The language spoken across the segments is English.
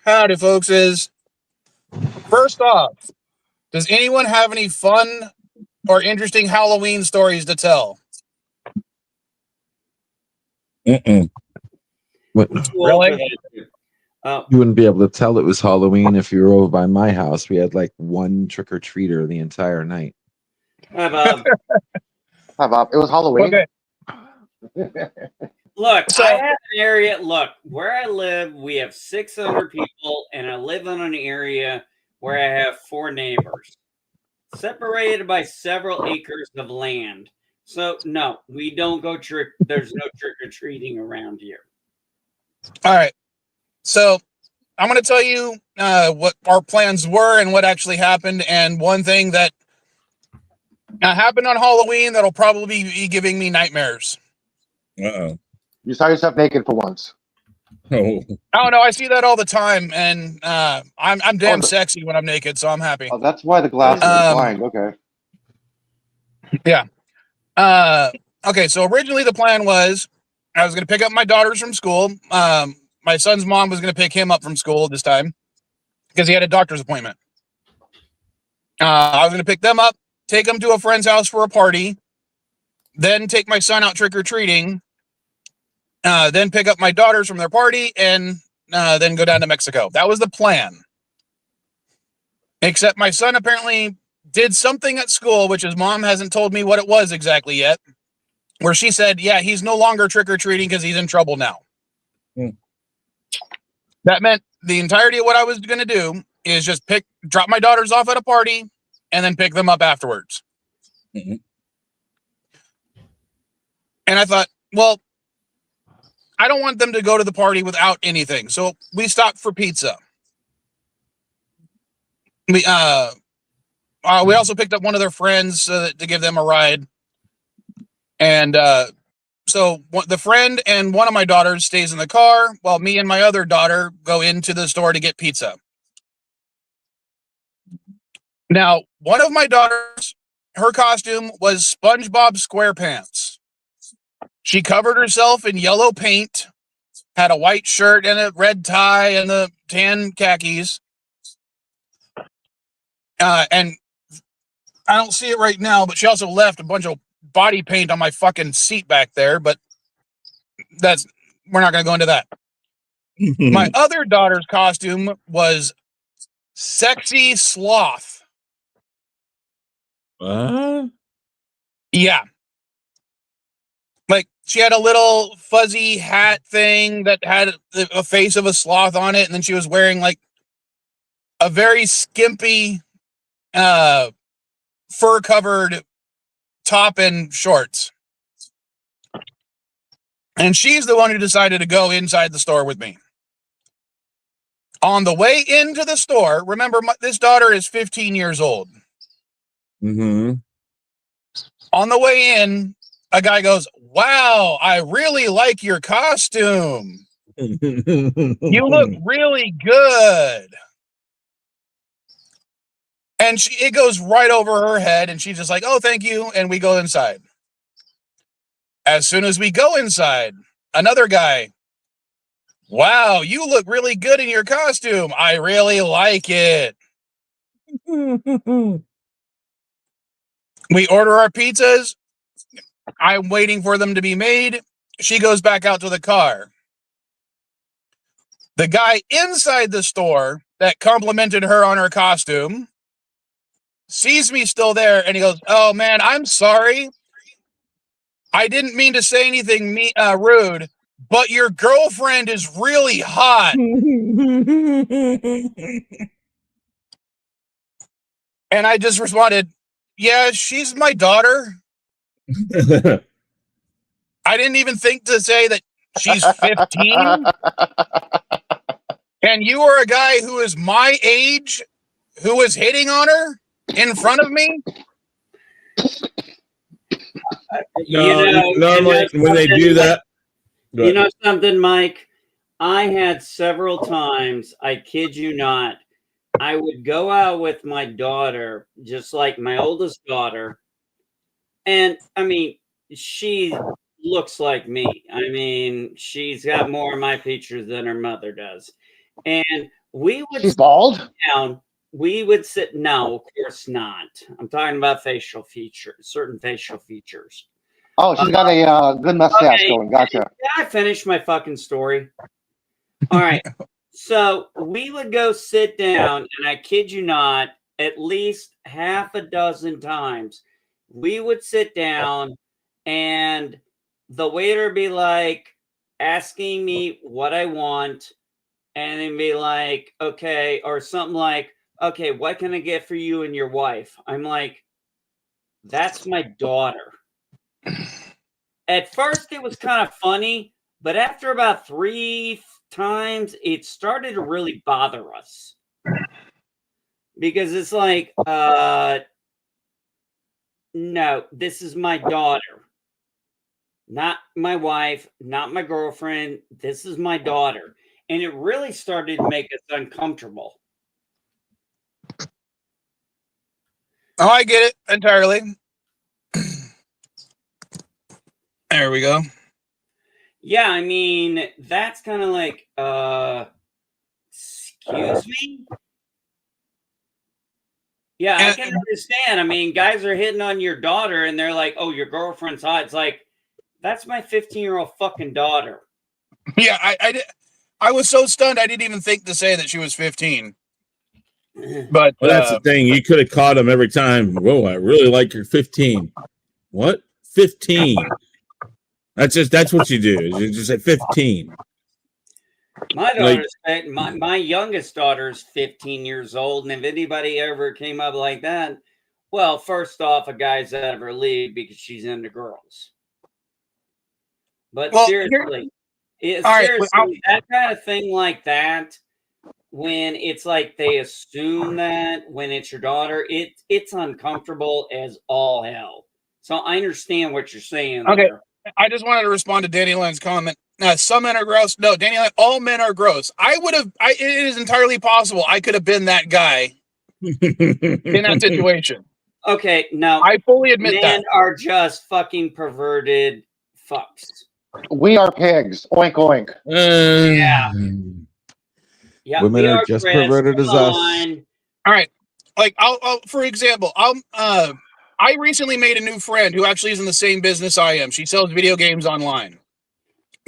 Howdy, folks. Is first off, does anyone have any fun or interesting Halloween stories to tell? What? Really? You wouldn't be able to tell it was Halloween if you were over by my house. We had like one trick-or-treater the entire night. Hi, Bob. Hi, Bob. It was Halloween. Okay. Look, So- I have an area. Look, where I live, we have 600 people, and I live in an area where I have 4 neighbors, separated by several acres of land. So, no, we don't go trick. There's no trick or treating around here. All right. So I'm going to tell you what our plans were and what actually happened. And one thing that happened on Halloween that'll probably be giving me nightmares. Uh-oh. You saw yourself naked for once. Oh. I don't know. I see that all the time, and I'm damn Oh, the- sexy when I'm naked, so I'm happy. Oh, that's why the glasses are blind. Okay. Okay, so originally the plan was I was going to pick up my daughters from school. My son's mom was going to pick him up from school this time because he had a doctor's appointment. I was going to pick them up, take them to a friend's house for a party, then take my son out trick-or-treating, then pick up my daughters from their party, and then go down to Mexico. That was the plan. Except my son apparently did something at school, which his mom hasn't told me what it was exactly yet, where she said, yeah, he's no longer trick-or-treating because he's in trouble now. That meant the entirety of what I was going to do is just drop my daughters off at a party and then pick them up afterwards. Mm-hmm. And I thought, well, I don't want them to go to the party without anything. So we stopped for pizza. We also picked up one of their friends to give them a ride. And so the friend and one of my daughters stays in the car while me and my other daughter go into the store to get pizza. Now, one of my daughters, her costume was SpongeBob SquarePants. She covered herself in yellow paint, had a white shirt and a red tie and the tan khakis. And I don't see it right now, but she also left a bunch of body paint on my fucking seat back there, but we're not going to go into that. My other daughter's costume was sexy sloth. Yeah. Like she had a little fuzzy hat thing that had a face of a sloth on it. And then she was wearing like a very skimpy, fur covered top and shorts. And she's the one who decided to go inside the store with me. On the way into the store, remember, this daughter is 15 years old. Mm-hmm. On the way in, a guy goes, wow, I really like your costume. You look really good. And it goes right over her head, and she's just like, oh, thank you. And we go inside. As soon as we go inside, another guy, wow, you look really good in your costume. I really like it. We order our pizzas. I'm waiting for them to be made. She goes back out to the car. The guy inside the store that complimented her on her costume sees me still there, and he goes, oh, man, I'm sorry. I didn't mean to say anything rude, but your girlfriend is really hot. And I just responded, yeah, she's my daughter. I didn't even think to say that she's 15. And you are a guy who is my age who was hitting on her in front of me? Normally, when they do that, you know something, Mike? I had several times, I kid you not, I would go out with my daughter, just like my oldest daughter. And I mean, she looks like me. I mean, she's got more of my features than her mother does. And we would She's sit bald? down. We would sit. No, of course not. I'm talking about facial features, certain facial features. Oh, she's got a good mustache Okay, going. Gotcha. can I finish my fucking story? All right. So we would go sit down, and I kid you not, at least half a dozen times, we would sit down, and the waiter would be like asking me what I want, and then be like, okay, or something like, okay, what can I get for you and your wife? I'm like, that's my daughter. At first, it was kind of funny, but after about 3 times, it started to really bother us because it's like, no, this is my daughter, not my wife, not my girlfriend. This is my daughter. And it really started to make us uncomfortable. Oh, I get it entirely. There we go. Yeah, I mean, that's kind of like, excuse me? Yeah, I can understand. I mean, guys are hitting on your daughter and they're like, oh, your girlfriend's hot. It's like, that's my 15-year-old fucking daughter. Yeah, I was so stunned I didn't even think to say that she was 15. But Well, that's the thing. You could have caught him every time. Whoa, I really like your 15. What? 15. That's what you do. You just say 15. My daughter's my youngest daughter's 15 years old, and if anybody ever came up like that, well, first off, a guy's out of her league because she's into girls. But seriously, that kind of thing like that, when it's like they assume that when it's your daughter, it's uncomfortable as all hell. So I understand what you're saying. Okay, there. I just wanted to respond to Danny Lynn's comment. Some men are gross. No, Danny Lynn, all men are gross. It is entirely possible I could have been that guy in that situation. Okay, now I fully admit men that. are just fucking perverted fucks. We are pigs. Oink oink. Yeah, Women are just perverted as us. All right, like I'll for example, I recently made a new friend who actually is in the same business I am. She sells video games online.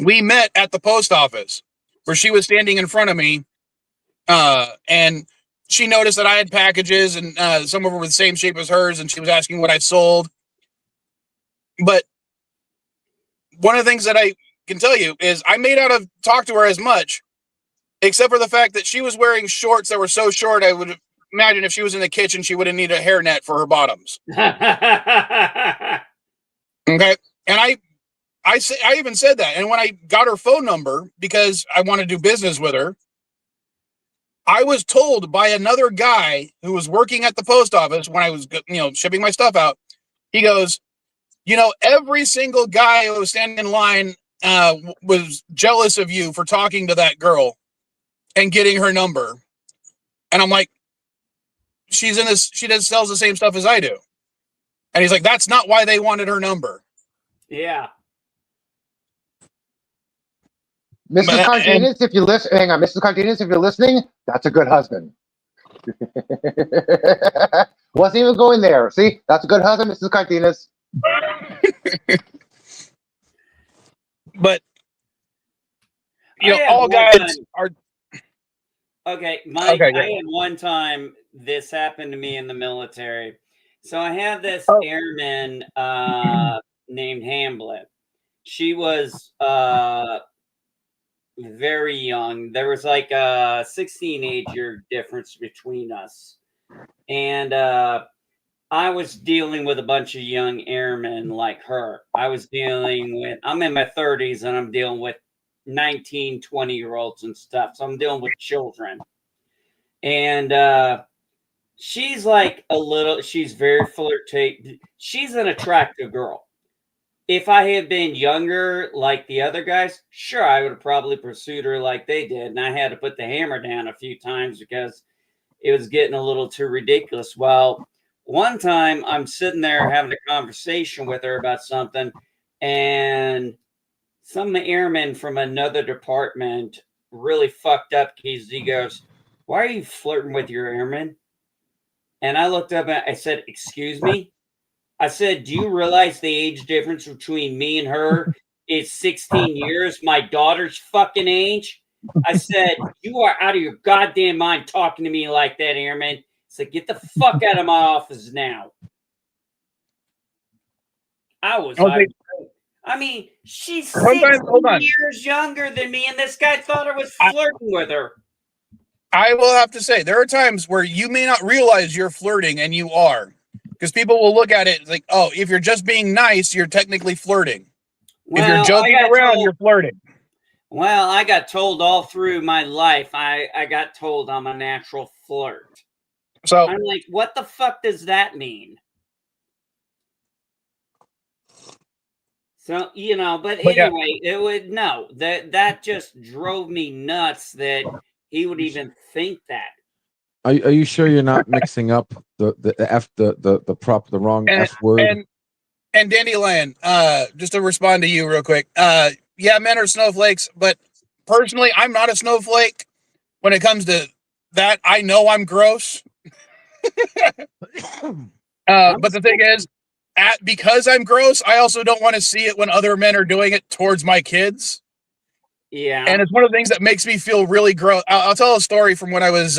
We met at the post office where she was standing in front of me, and she noticed that I had packages and some of them were the same shape as hers, and she was asking what I sold. But one of the things that I can tell you is I may not have talked to her as much, except for the fact that she was wearing shorts that were so short, I would imagine if she was in the kitchen, she would have needed a hairnet for her bottoms. Okay. And I even said that. And when I got her phone number, because I want to do business with her, I was told by another guy who was working at the post office when I was, shipping my stuff out. He goes, every single guy who was standing in line was jealous of you for talking to that girl and getting her number. And I'm like, she sells the same stuff as I do. And he's like, that's not why they wanted her number. Yeah. Mrs. Cardenas, if you listen, hang on, Mrs. Cardenas, if you're listening, that's a good husband. Wasn't even going there. See, that's a good husband, Mrs. Cardenas. But all guys are. Okay, Mike. I had one time this happened to me in the military. So I had this airman named Hamlet. She was very young. There was like a 16 age-year difference between us. And I was dealing with a bunch of young airmen like her. I'm in my 30s and I'm dealing with 19, 20-year-olds and stuff. So I'm dealing with children. And she's like she's very flirty. She's an attractive girl. If I had been younger like the other guys, sure, I would have probably pursued her like they did. And I had to put the hammer down a few times because it was getting a little too ridiculous. Well, one time I'm sitting there having a conversation with her about something, and some airman from another department really fucked up because he goes, why are you flirting with your airman? And I looked up and I said, excuse me? I said, do you realize the age difference between me and her is 16 years, my daughter's fucking age? I said, you are out of your goddamn mind talking to me like that, airman. It's like, get the fuck out of my office now. I mean, she's 16 years younger than me, and this guy thought I was flirting with her. I will have to say, there are times where you may not realize you're flirting, and you are. Because people will look at it like, oh, if you're just being nice, you're technically flirting. Well, if you're joking around, you're flirting. Well, I got told all through my life, I got told I'm a natural flirt. So I'm like, what the fuck does that mean? So, you know, but anyway, yeah. It would that just drove me nuts that he would even think that. Are you sure you're not mixing up the wrong F word? And Dandelion, just to respond to you real quick. Yeah, men are snowflakes, but personally, I'm not a snowflake when it comes to that. I know I'm gross. But the thing is, because I'm gross, I also don't want to see it when other men are doing it towards my kids. Yeah. And it's one of the things that makes me feel really gross. I'll tell a story from when I was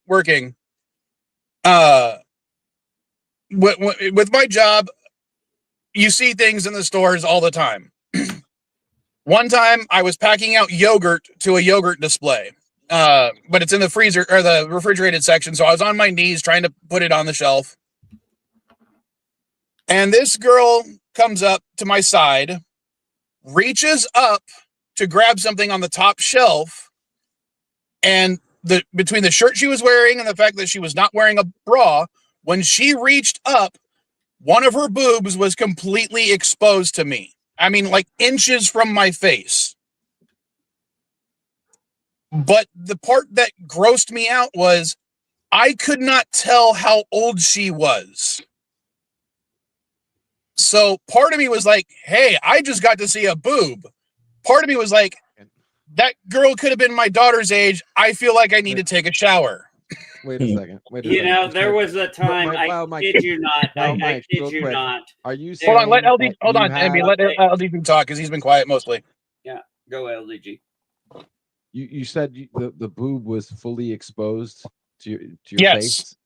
working. With my job, you see things in the stores all the time. One time I was packing out yogurt to a yogurt display, but it's in the freezer or the refrigerated section. So I was on my knees trying to put it on the shelf. And this girl comes up to my side, reaches up to grab something on the top shelf. And between the shirt she was wearing and the fact that she was not wearing a bra, when she reached up, one of her boobs was completely exposed to me. I mean, like inches from my face. But the part that grossed me out was I could not tell how old she was. So part of me was like, hey, I just got to see a boob. Part of me was like, that girl could have been my daughter's age. I feel like I need to take a shower. Wait a second. You know, there was a time, I kid you not. I kid you not. Are you hold on, let LD, hold on, Emmy, let LDG talk because he's been quiet mostly. Yeah, go LDG. You said the boob was fully exposed to your face?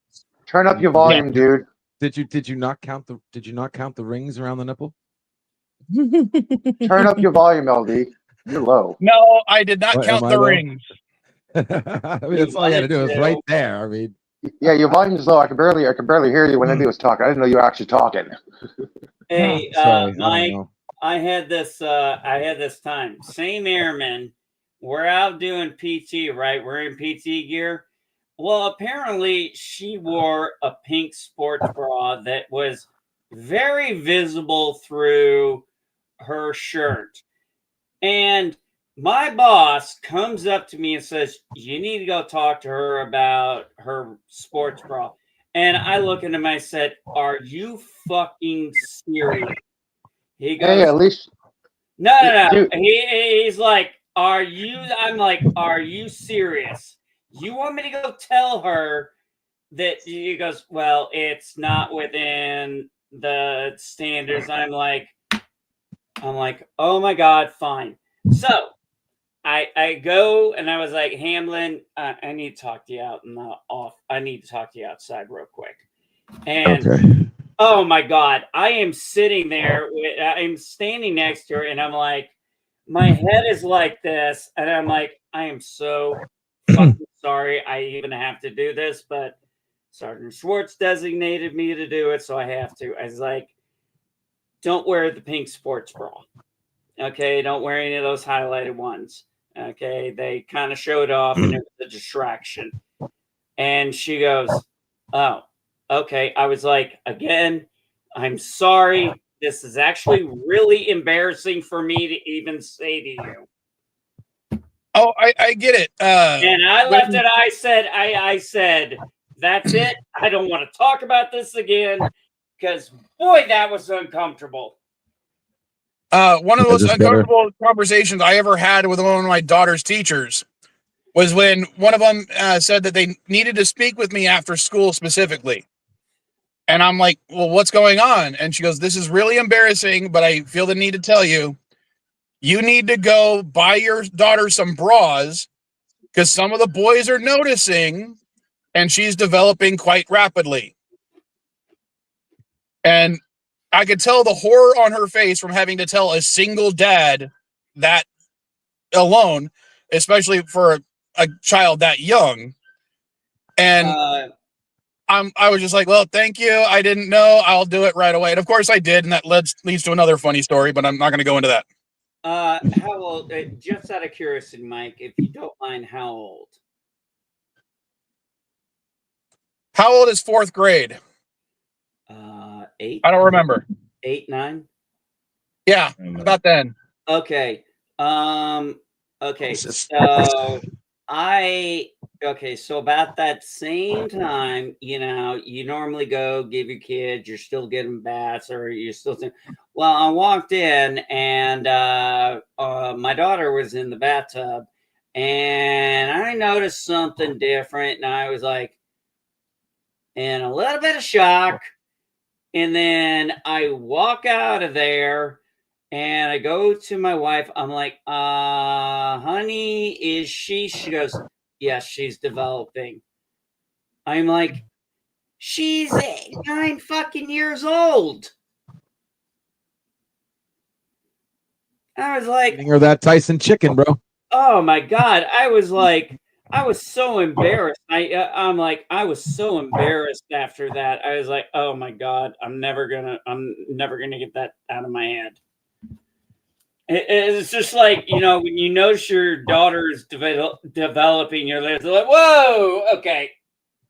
Turn up your volume, dude. Did you not count the rings around the nipple? Turn up your volume, LD. You're low. No, I did not count the rings. I mean, that's all you had to do. It's right there. I mean, yeah, your volume's low. I can barely hear you when Andy was talking. I didn't know you were actually talking. Hey, Mike, I had this time. Same airman. We're out doing PT, right? We're in PT gear. Well, apparently she wore a pink sports bra that was very visible through her shirt. And my boss comes up to me and says, you need to go talk to her about her sports bra. And I look at him and I said, are you fucking serious? He goes, hey, at least. No. He's like, I'm like, are you serious? You want me to go tell her that? He goes, well, it's not within the standards. I'm like, oh my God, fine. So I go and I was like, Hamlin, I need to talk to you out in the off. I need to talk to you outside real quick. And oh my God, I am sitting there. I'm standing next to her and I'm like, my head is like this. And I'm like, I am so fucking sorry I even have to do this, but Sergeant Schwartz designated me to do it, so I have to. I was like, don't wear the pink sports bra. Okay, don't wear any of those highlighted ones. Okay, they kind of showed off and it was a distraction. And she goes, oh, okay. I was like, again, I'm sorry. This is actually really embarrassing for me to even say to you. Oh, I get it. And I left it. I said, that's it. I don't want to talk about this again because, boy, that was uncomfortable. One of the most uncomfortable conversations I ever had with one of my daughter's teachers. was when one of them said that they needed to speak with me after school specifically. And I'm like, well, what's going on? And she goes, this is really embarrassing, but I feel the need to tell you, you need to go buy your daughter some bras because some of the boys are noticing and she's developing quite rapidly. And I could tell the horror on her face from having to tell a single dad that alone, especially for a child that young. And I was just like, well, thank you. I didn't know. I'll do it right away. And of course I did. And that leads to another funny story, but I'm not going to go into that. How old? Just out of curiosity, Mike, if you don't mind, how old? How old is fourth grade? 8. I don't remember. 8, 9. Yeah, about then. Okay. Okay. So about that same time, you know, you normally go give your kids, you're still getting baths, or you're still. Well, I walked in and my daughter was in the bathtub, and I noticed something different, and I was like, in a little bit of shock. And then I walk out of there and I go to my wife. I'm like, honey, is she? She goes, yes, she's developing. I'm like, she's 9 fucking years old. I was like, Eating her that Tyson chicken, bro. oh my God. I was like, I was so embarrassed. I'm like, I was so embarrassed after that. I was like, oh my God, I'm never gonna get that out of my head. It's just like, you know, when you notice your daughter's developing, you're like, whoa, okay,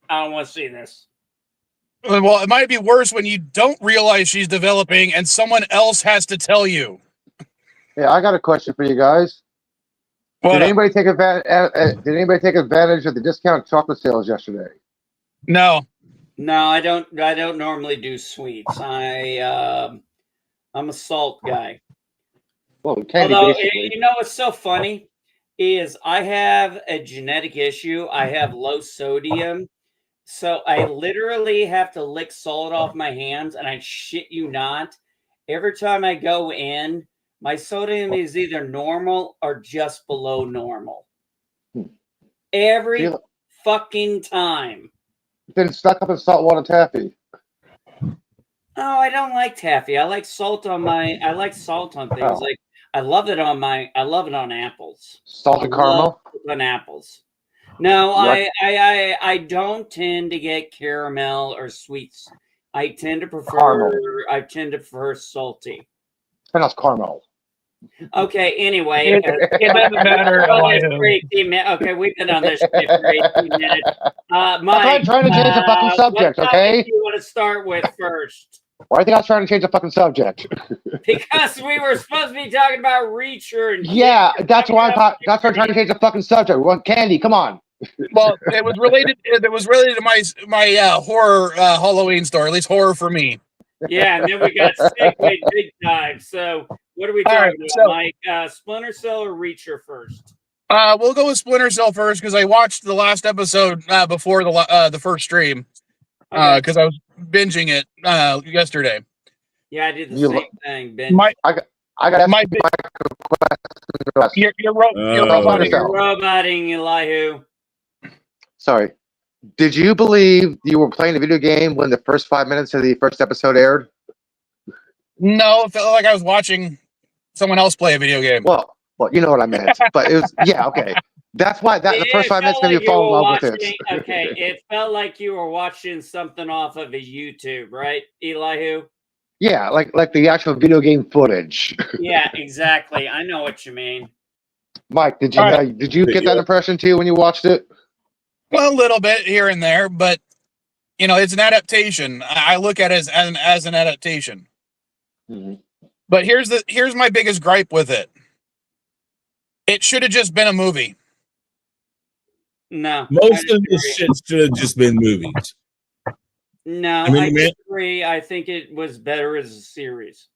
I don't want to see this. Well, it might be worse when you don't realize she's developing and someone else has to tell you. Yeah, I got a question for you guys. Did anybody take advantage of the discount chocolate sales yesterday? No. No, I don't normally do sweets. I'm a salt guy. Well, candy, although basically. you know what's so funny is I have a genetic issue. I have low sodium, so I literally have to lick salt off my hands, and I shit you not, every time I go in, my sodium is either normal or just below normal. Every fucking time. Been stuck up in saltwater taffy. Oh, I don't like taffy. I like salt on things. Oh. Like I love it on apples. Salted caramel on apples. No, Right. I don't tend to get caramel or sweets. I tend to prefer salty. Pronounce caramel. Okay, anyway. It doesn't matter. Okay, we've been on this shit for 18 minutes. Mike, I'm trying to change the fucking subject, what okay? topic do you want to start with first? Why do you think I was trying to change the fucking subject? Because we were supposed to be talking about Reacher. And Yeah, that's why I'm trying to change the fucking subject. We want candy. Come on. Well, it was related. It was related to my horror Halloween story. At least horror for me. Yeah, and then we got Segway big time. So what are we talking about, Mike? Splinter Cell or Reacher first? We'll go with Splinter Cell first because I watched the last episode before the first stream because I was binging it yesterday. Yeah, I did the same thing. Ben. I got my you're roboting, Elihu. Sorry. Did you believe you were playing a video game when the first 5 minutes of the first episode aired? No, it felt like I was watching someone else play a video game. Well, you know what I meant. But it was okay. That's why the first 5 minutes made me fall in love with it. Okay, it felt like you were watching something off of a YouTube, right, Elihu? Yeah, like the actual video game footage. Yeah, exactly. I know what you mean. Mike, did you get that impression too when you watched it? Well, a little bit here and there, but you know, it's an adaptation. I look at it as an adaptation. Mm-hmm. But here's my biggest gripe with it. It should have just been a movie. No. Most of this shit should have just been movies. No, I disagree. I think it was better as a series.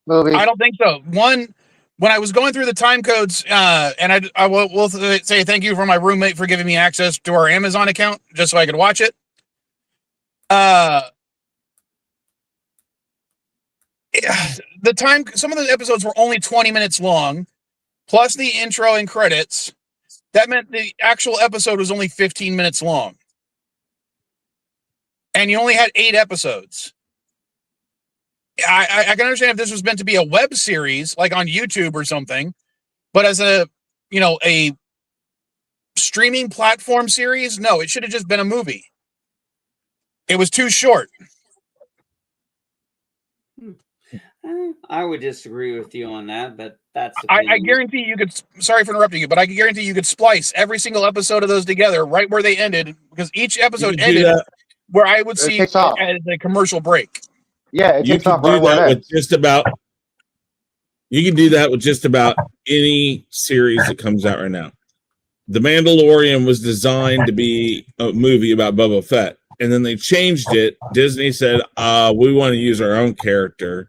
Movie. I don't think so. One, when I was going through the time codes, and I will say thank you for my roommate for giving me access to our Amazon account just so I could watch it. Some of the episodes were only 20 minutes long, plus the intro and credits. That meant the actual episode was only 15 minutes long. And you only had 8 episodes. I can understand if this was meant to be a web series, like on YouTube or something, but as a streaming platform series, no, it should have just been a movie. It was too short. I would disagree with you on that, but that's. I guarantee you could. Sorry for interrupting you, but I can guarantee you could splice every single episode of those together right where they ended, because each episode ended where I would see it as a commercial break. Yeah, you can do that with just about. You can do that with just about any series that comes out right now. The Mandalorian was designed to be a movie about Boba Fett, and then they changed it. Disney said, "We want to use our own character."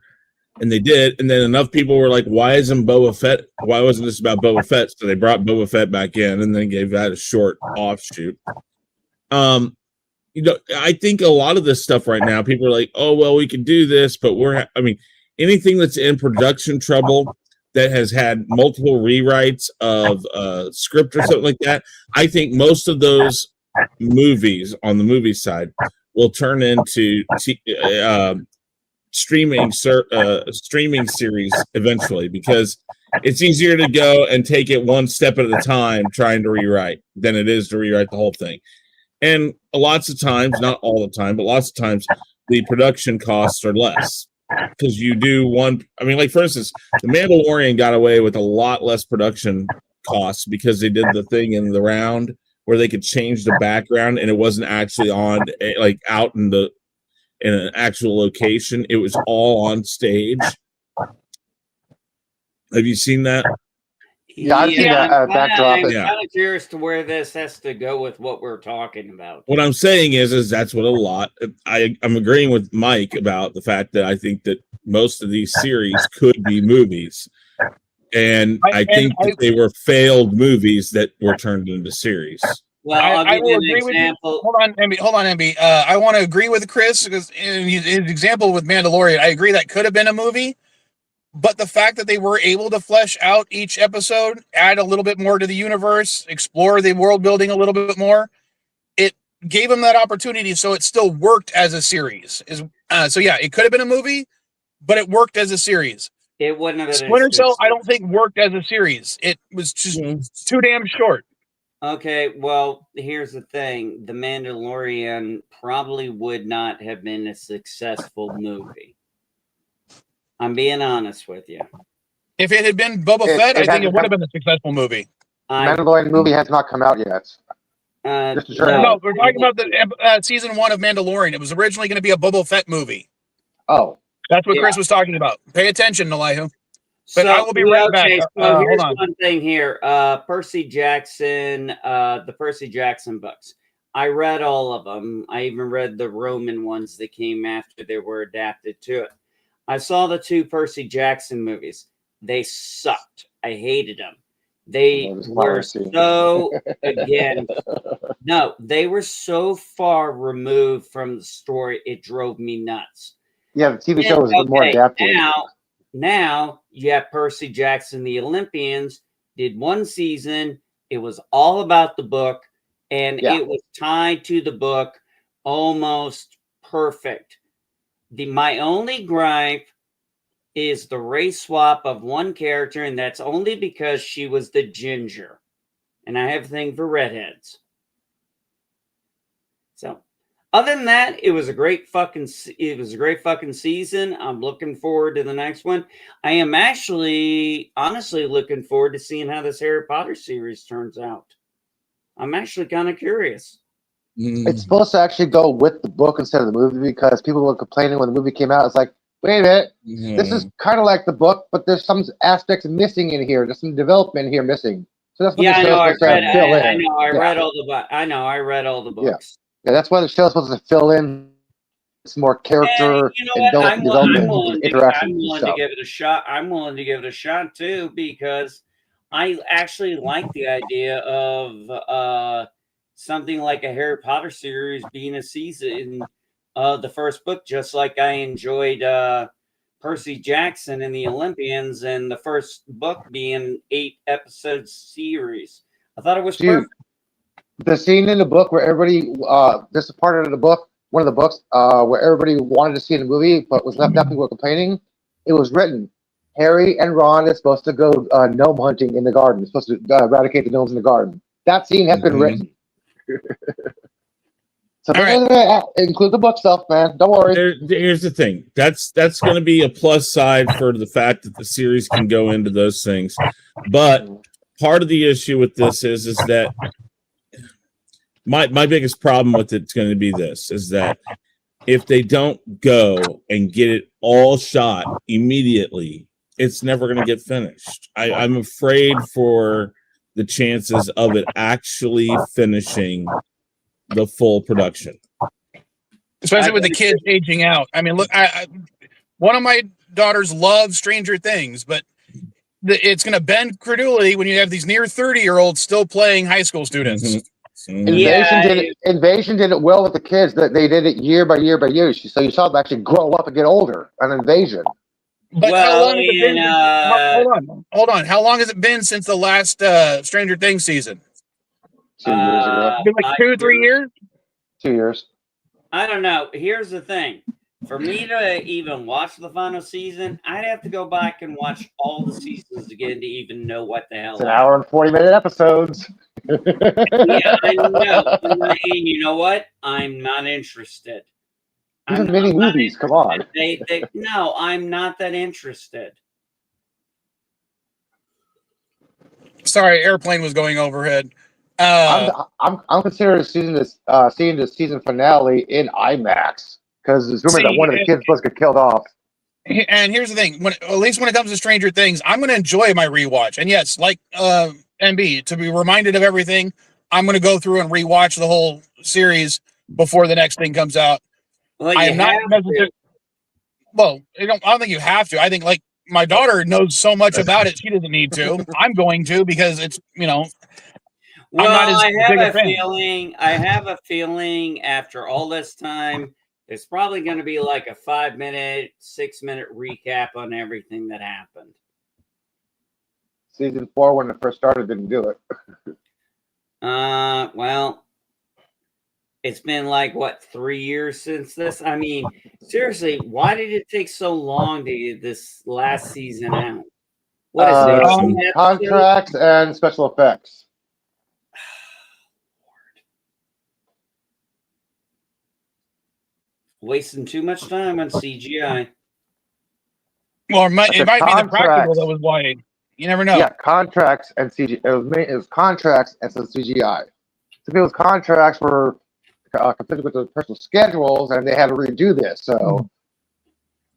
And they did, and then enough people were like, "Why isn't Boba Fett? Why wasn't this about Boba Fett?" So they brought Boba Fett back in, and then gave that a short offshoot. I think a lot of this stuff right now, people are like, "Oh, well, we can do this," but anything that's in production trouble that has had multiple rewrites of script or something like that, I think most of those movies on the movie side will turn into streaming series eventually, because it's easier to go and take it one step at a time trying to rewrite than it is to rewrite the whole thing. And lots of times, not all the time, but lots of times, the production costs are less because you do one. I mean, like for instance, The Mandalorian got away with a lot less production costs because they did the thing in the round where they could change the background and it wasn't actually on out in an actual location. It was all on stage. Have you seen that? Yeah, I've seen that backdrop. I'm kind of curious to where this has to go with what we're talking about. What I'm saying is that's what I'm agreeing with Mike about the fact that I think that most of these series could be movies. And I think that they were failed movies that were turned into series. Well, I will agree with you. Hold on, MB. I want to agree with Chris because in his example with Mandalorian, I agree that could have been a movie, but the fact that they were able to flesh out each episode, add a little bit more to the universe, explore the world building a little bit more, it gave them that opportunity, so it still worked as a series. So yeah, it could have been a movie, but it worked as a series. It wouldn't have been. Splinter Cell, I don't think worked as a series. It was just too damn short. Okay, well, here's the thing. The Mandalorian probably would not have been a successful movie. I'm being honest with you. If it had been Boba Fett, I think it would have been a successful movie. Mandalorian movie has not come out yet. No, we're talking about the season 1 of Mandalorian. It was originally going to be a Boba Fett movie. Oh. That's what Chris was talking about. Pay attention, Nalihu. But I will be right back. So here's one thing here. Percy Jackson, the Percy Jackson books. I read all of them. I even read the Roman ones that came after they were adapted to it. I saw the 2 Percy Jackson movies. They sucked. I hated them. They were so, again, no, they were so far removed from the story, it drove me nuts. Yeah, the TV show was more adapted. Now you have Percy Jackson, the Olympians, did 1 season. It was all about the book, and it was tied to the book almost perfect. My only gripe is the race swap of one character, and that's only because she was the ginger. And I have a thing for redheads. So other than that, it was a great fucking season. I'm looking forward to the next one. I am actually honestly looking forward to seeing how this Harry Potter series turns out. I'm actually kind of curious. It's supposed to actually go with the book instead of the movie because people were complaining when the movie came out. It's like, wait a minute, this is kind of like the book, but there's some aspects missing in here. There's some development here missing. So that's what the show's supposed to fill in. I read all the books. Yeah, that's why the show's supposed to fill in more character You know and what? I'm development willing interactions and to stuff. give it a shot. I'm willing to give it a shot too, because I actually like the idea of something like a Harry Potter series being a season of the first book, just like I enjoyed Percy Jackson and the Olympians, and the first book being 8 episode series. I thought it was Dude, perfect. the scene in the book where everybody, this is part of the book, one of the books, where everybody wanted to see in the movie but was left out, people were complaining. It was written. Harry and Ron is supposed to go gnome hunting in the garden. They're supposed to eradicate the gnomes in the garden. That scene has been written. So include the book stuff, man. Don't worry. Here's the thing. That's going to be a plus side for the fact that the series can go into those things. But part of the issue with this is that my biggest problem with it's going to be this, is that if they don't go and get it all shot immediately, it's never going to get finished. I'm afraid for the chances of it actually finishing the full production. Especially with the kids aging out. I mean, look, one of my daughters loves Stranger Things, but it's going to bend credulity when you have these near 30-year-olds still playing high school students. Mm-hmm. Invasion did it well with the kids. That they did it year by year by year. So you saw them actually grow up and get older. An Invasion. But how long has it been? Hold on. How long has it been since the last Stranger Things season? 2 years ago. Been like 2 or 3 years? 2 years. I don't know. Here's the thing. For me to even watch the final season, I'd have to go back and watch all the seasons again to even know what the hell. It's an hour and 40-minute episodes. Yeah, I know. And you know what? I'm not interested. These are mini movies. Come on. No, I'm not that interested. Sorry, airplane was going overhead. I'm considering seeing the season finale in IMAX because there's rumors that one of the kids was get killed off. And here's the thing: at least when it comes to Stranger Things, I'm going to enjoy my rewatch. And yes, like MB, to be reminded of everything, I'm going to go through and rewatch the whole series before the next thing comes out. Well, I am not necessarily. Well, I don't think you have to. I think like my daughter knows so much about it, she doesn't need to. I'm going to because it's Well, I have a feeling after all this time, it's probably going to be like a 5-minute, 6-minute recap on everything that happened. Season 4, when it first started, didn't do it. Well, it's been like, what, 3 years since this? I mean, seriously, why did it take so long to get this last season out? What is it? Contracts and special effects. Wasting too much time on CGI. Well, it might be the practical that was why. You never know. Yeah, contracts and CGI. It was contracts and some CGI. So people's contracts were conflicted with the personal schedules, and they had to redo this. So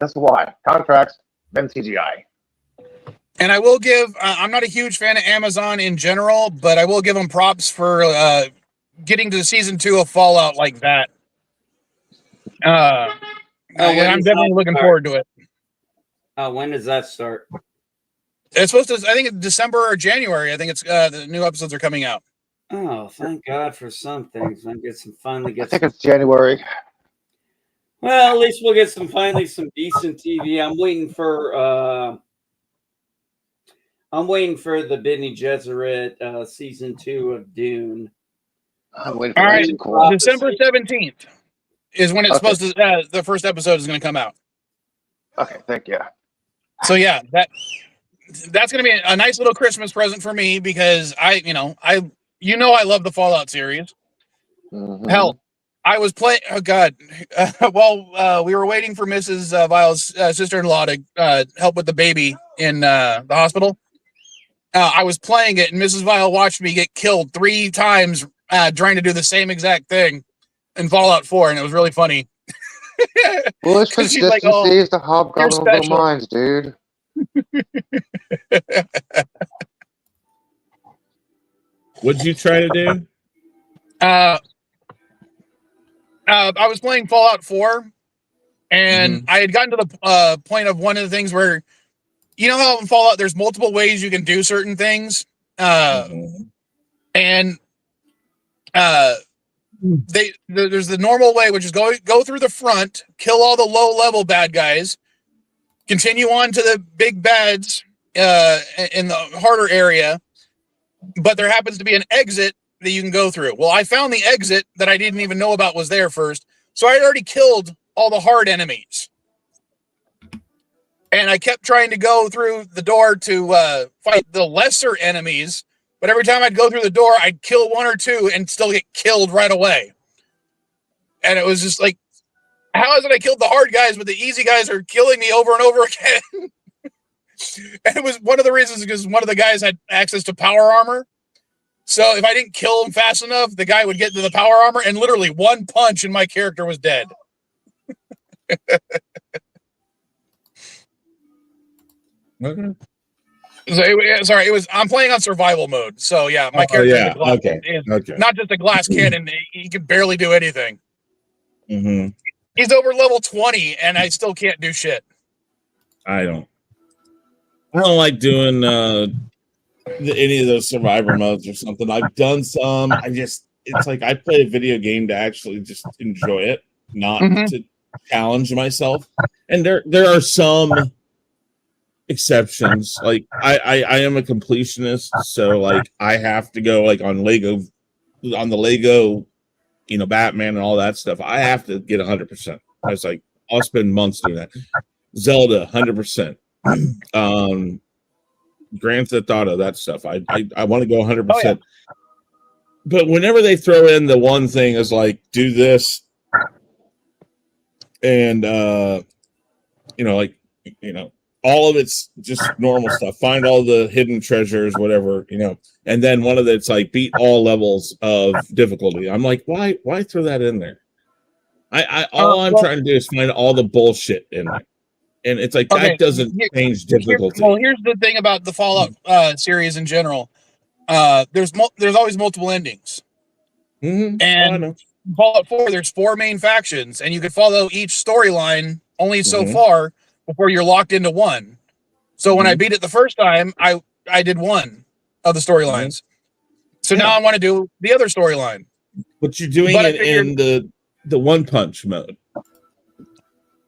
that's why contracts, then CGI. And I will give. I'm not a huge fan of Amazon in general, but I will give them props for getting to season 2 of Fallout like that. I'm definitely looking forward to it. When does that start? It's supposed to. I think it's December or January. I think it's the new episodes are coming out. Oh, thank God for some things. I think it's January. Well, at least we'll get some decent TV. I'm waiting for the Bene Gesserit season 2 of Dune. I'm waiting for that. Cool. December 17th is when it's supposed to. The first episode is going to come out. Okay, thank you. So yeah, that's going to be a nice little Christmas present for me because I love the Fallout series. Mm-hmm. Hell, I was playing. Oh God! While we were waiting for Mrs. Vile's sister-in-law to help with the baby in the hospital, I was playing it, and Mrs. Vile watched me get killed 3 times trying to do the same exact thing in Fallout 4, and it was really funny. Foolish consistency is the hobgoblin of little minds, dude. What'd you try to do? I was playing Fallout 4, And I had gotten to the point of one of the things where, you know how in Fallout there's multiple ways you can do certain things, and there's the normal way, which is go through the front, kill all the low level bad guys, continue on to the big bads in the harder area, but there happens to be an exit that you can go through. Well, I found the exit that I didn't even know about was there first, so I had already killed all the hard enemies, and I kept trying to go through the door to fight the lesser enemies. But every time I'd go through the door, I'd kill one or two and still get killed right away. And it was just like, how is it I killed the hard guys, but the easy guys are killing me over and over again? And it was one of the reasons because one of the guys had access to power armor. So if I didn't kill him fast enough, the guy would get to the power armor, and literally one punch and my character was dead. Okay. Sorry, I'm playing on survival mode. So yeah, my character is not just a glass cannon. He can barely do anything. He's over level 20 and I still can't do shit. I don't like doing any of those survivor modes or something. I've done some. It's like I play a video game to actually just enjoy it, not to challenge myself. And there are some exceptions. Like I am a completionist, so like I have to go like on the Lego, Batman and all that stuff. I have to get 100%. I was like, I'll spend months doing that. Zelda, 100%. Grand Theft Auto, that stuff. I want to go 100%. Oh, yeah. But whenever they throw in the one thing is like, do this, and all of it's just normal stuff. Find all the hidden treasures, whatever, and then one of it's like beat all levels of difficulty. I'm like, why throw that in there? I'm trying to do is find all the bullshit in there. And it's like, that doesn't change difficulty. Here's the thing about the Fallout series in general. There's always multiple endings. And Fallout 4, there's 4 main factions, and you can follow each storyline only so far before you're locked into one. So when I beat it the first time, I did one of the storylines. So now I want to do the other storyline. But you're doing it in the one punch mode.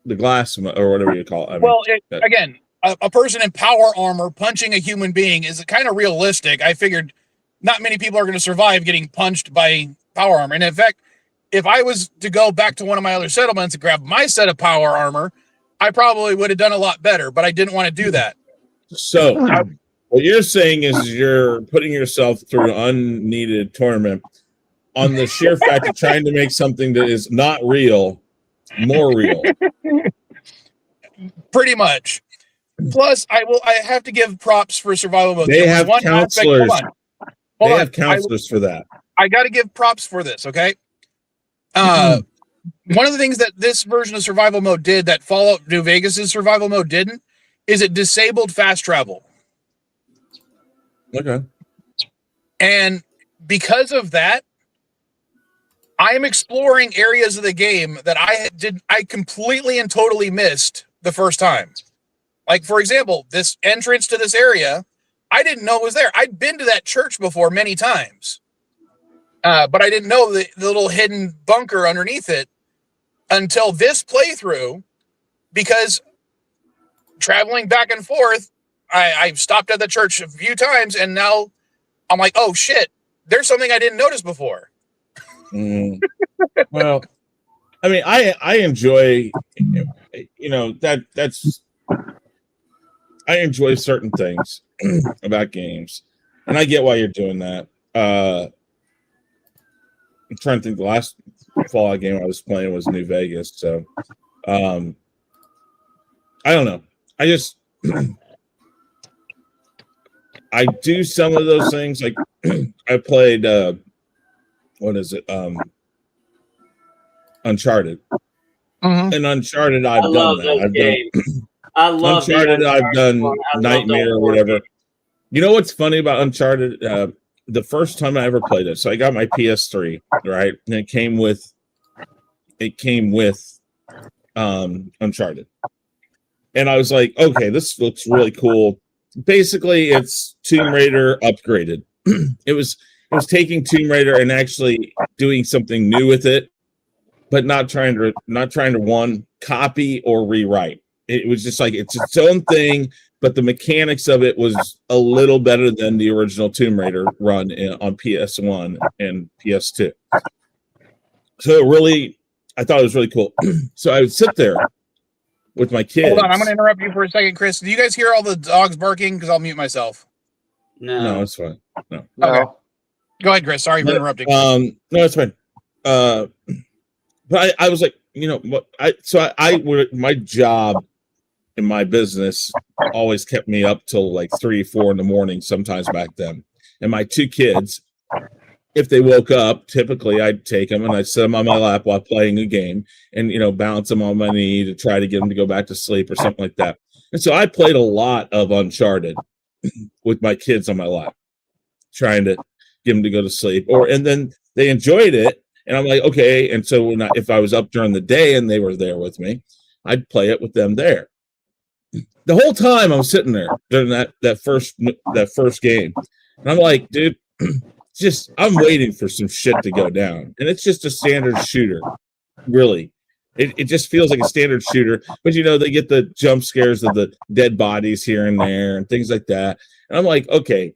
The glass mode, or whatever you call it. Again, a person in power armor punching a human being is kind of realistic. I figured not many people are going to survive getting punched by power armor. And in fact, if I was to go back to one of my other settlements and grab my set of power armor, I probably would have done a lot better, but I didn't want to do that. So what you're saying is you're putting yourself through unneeded torment on the sheer fact of trying to make something that is not real more real. Pretty much. Plus, I have to give props for survival mode. They have counselors. They have counselors for that. I got to give props for this, okay? One of the things that this version of survival mode did that Fallout New Vegas' survival mode didn't is it disabled fast travel. Okay. And because of that, I am exploring areas of the game that I completely and totally missed the first time. Like, for example, this entrance to this area, I didn't know it was there. I'd been to that church before many times, but I didn't know the little hidden bunker underneath it until this playthrough, because traveling back and forth, I stopped at the church a few times, and now I'm like, oh, shit, there's something I didn't notice before. Well, I mean, I enjoy, that's I enjoy certain things about games, and I get why you're doing that. I'm trying to think. The last Fallout game I was playing was New Vegas, so I don't know. I just I do some of those things. Like I played what is it? Uncharted. And Uncharted, I've done that. I love Uncharted. I've done Nightmare or whatever. You know what's funny about Uncharted? The first time I ever played it, so I got my PS3, right, and it came with Uncharted. And I was like, okay, this looks really cool. Basically, it's Tomb Raider upgraded. It was taking Tomb Raider and actually doing something new with it, but not trying to one copy or rewrite. It was just like it's its own thing, but the mechanics of it was a little better than the original Tomb Raider run on PS1 and PS2. So I thought it was really cool. So I would sit there with my kids. Hold on, I'm going to interrupt you for a second, Chris. Do you guys hear all the dogs barking? Because I'll mute myself. No, it's fine. No. Okay. Go ahead, Chris. Sorry for interrupting. No, it's fine. But I was like, my job in my business always kept me up till like 3, 4 in the morning, sometimes back then. And my 2 kids, if they woke up, typically I'd take them and I'd sit them on my lap while playing a game and, bounce them on my knee to try to get them to go back to sleep or something like that. And so I played a lot of Uncharted with my kids on my lap, trying to get them to go to sleep. And then they enjoyed it. And I'm like, okay. And so if I was up during the day and they were there with me, I'd play it with them there. The whole time I'm sitting there during that first game. And I'm like, dude, I'm waiting for some shit to go down. And it's just a standard shooter, really. It just feels like a standard shooter. But, they get the jump scares of the dead bodies here and there and things like that. And I'm like, okay.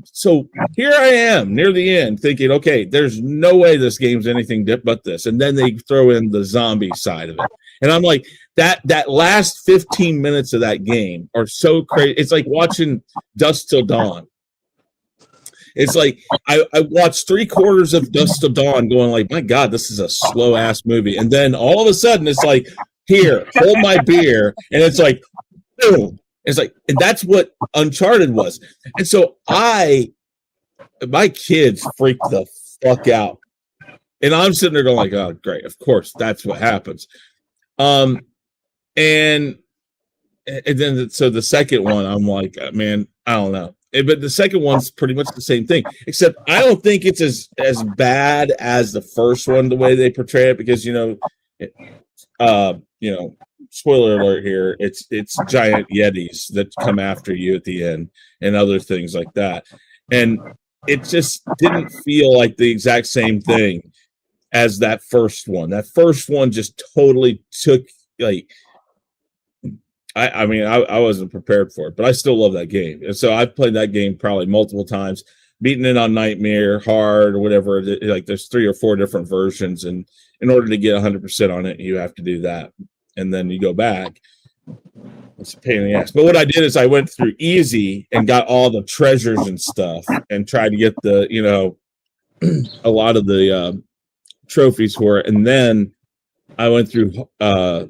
So here I am near the end thinking, okay, there's no way this game's anything but this. And then they throw in the zombie side of it. And I'm like, that last 15 minutes of that game are so crazy. It's like watching Dusk Till Dawn. It's like I watched 3/4 of Dusk Till Dawn going like, my God, this is a slow ass movie. And then all of a sudden it's like, here, hold my beer. And it's like, boom. It's like, and that's what Uncharted was. And so my kids freaked the fuck out. And I'm sitting there going like, oh, great. Of course, that's what happens. And then, so the second one, I'm like, man, I don't know. But the second one's pretty much the same thing, except I don't think it's as bad as the first one, the way they portray it, because, spoiler alert here, it's giant Yetis that come after you at the end and other things like that. And it just didn't feel like the exact same thing as that first one. That first one just totally took, like, I wasn't prepared for it, but I still love that game. And so I've played that game probably multiple times, beaten it on Nightmare, Hard, or whatever. Like, there's 3 or 4 different versions. And in order to get 100% on it, you have to do that. And then you go back. It's a pain in the ass. But what I did is I went through easy and got all the treasures and stuff and tried to get the, a lot of the trophies for it. And then I went through the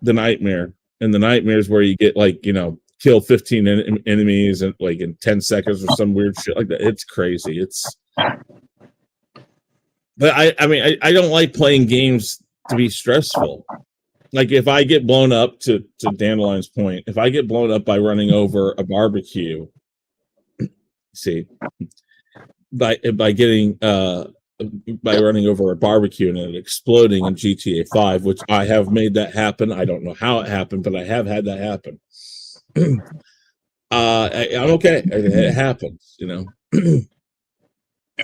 Nightmare. And the Nightmare is where you get, like, kill 15 enemies in 10 seconds or some weird shit like that. It's crazy. But I don't like playing games to be stressful. Like, if I get blown up, to Dandelion's point, if I get blown up by running over a barbecue, by running over a barbecue and it exploding in GTA 5, which I have made that happen. I don't know how it happened, but I have had that happen. I'm okay. It happens,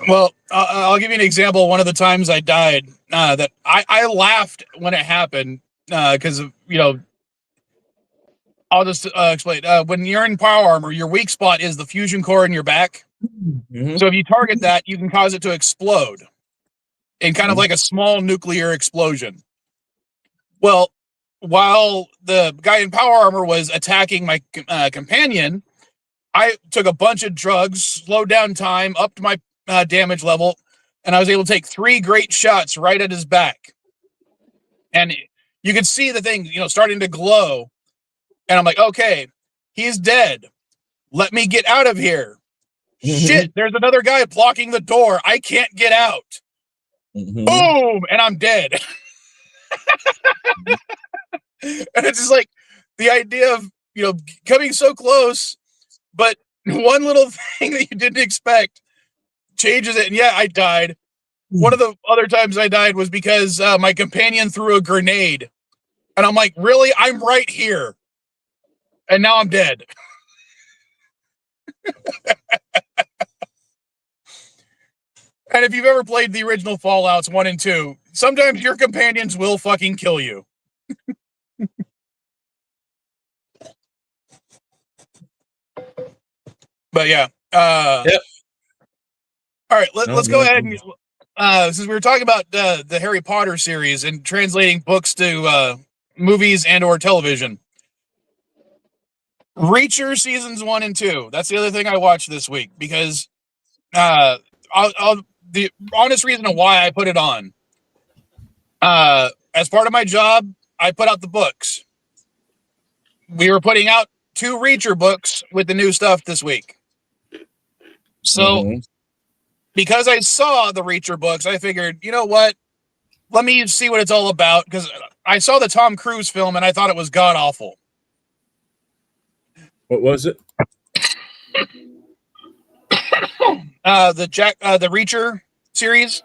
Well, I'll give you an example. One of the times I died, that I laughed when it happened, because of, I'll just explain. When you're in power armor, your weak spot is the fusion core in your back. Mm-hmm. So if you target that, you can cause it to explode in kind of like a small nuclear explosion. Well, while the guy in power armor was attacking my companion, I took a bunch of drugs, slowed down time, upped my damage level, and I was able to take 3 great shots right at his back. And you could see the thing, starting to glow. And I'm like, okay, he's dead. Let me get out of here. Shit, there's another guy blocking the door. I can't get out. Mm-hmm. Boom, and I'm dead. And it's just like the idea of, coming so close, but one little thing that you didn't expect changes it. And yeah, I died. One of the other times I died was because my companion threw a grenade And I'm like, really? I'm right here. And now I'm dead. And if you've ever played the original Fallouts 1 and 2, sometimes your companions will fucking kill you. But yeah. Yep. All right, No, let's go no. ahead and since we were talking about the Harry Potter series and translating books to movies and or television. Reacher seasons 1 and 2. That's the other thing I watched this week because the honest reason of why I put it on. As part of my job, I put out the books. We were putting out 2 Reacher books with the new stuff this week. So, because I saw the Reacher books, I figured, you know what? Let me see what it's all about because I saw the Tom Cruise film and I thought it was god awful. What was it? The Reacher series.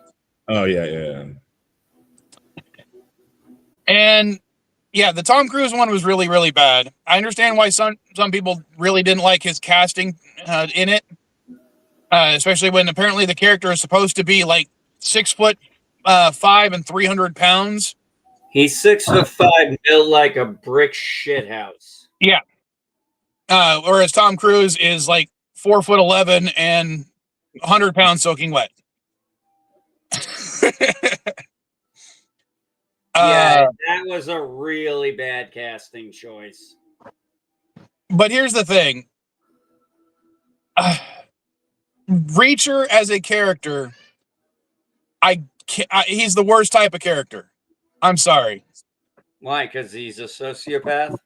Oh yeah. And yeah, the Tom Cruise one was really, really bad. I understand why some people really didn't like his casting in it, especially when apparently the character is supposed to be like 6'5" and 300 pounds. He's 6'5", built like a brick shithouse. Yeah. Whereas Tom Cruise is like 4'11" and 100 pounds soaking wet. Yeah, that was a really bad casting choice. But here's the thing. Reacher as a character, he's the worst type of character. I'm sorry. Why? Because he's a sociopath?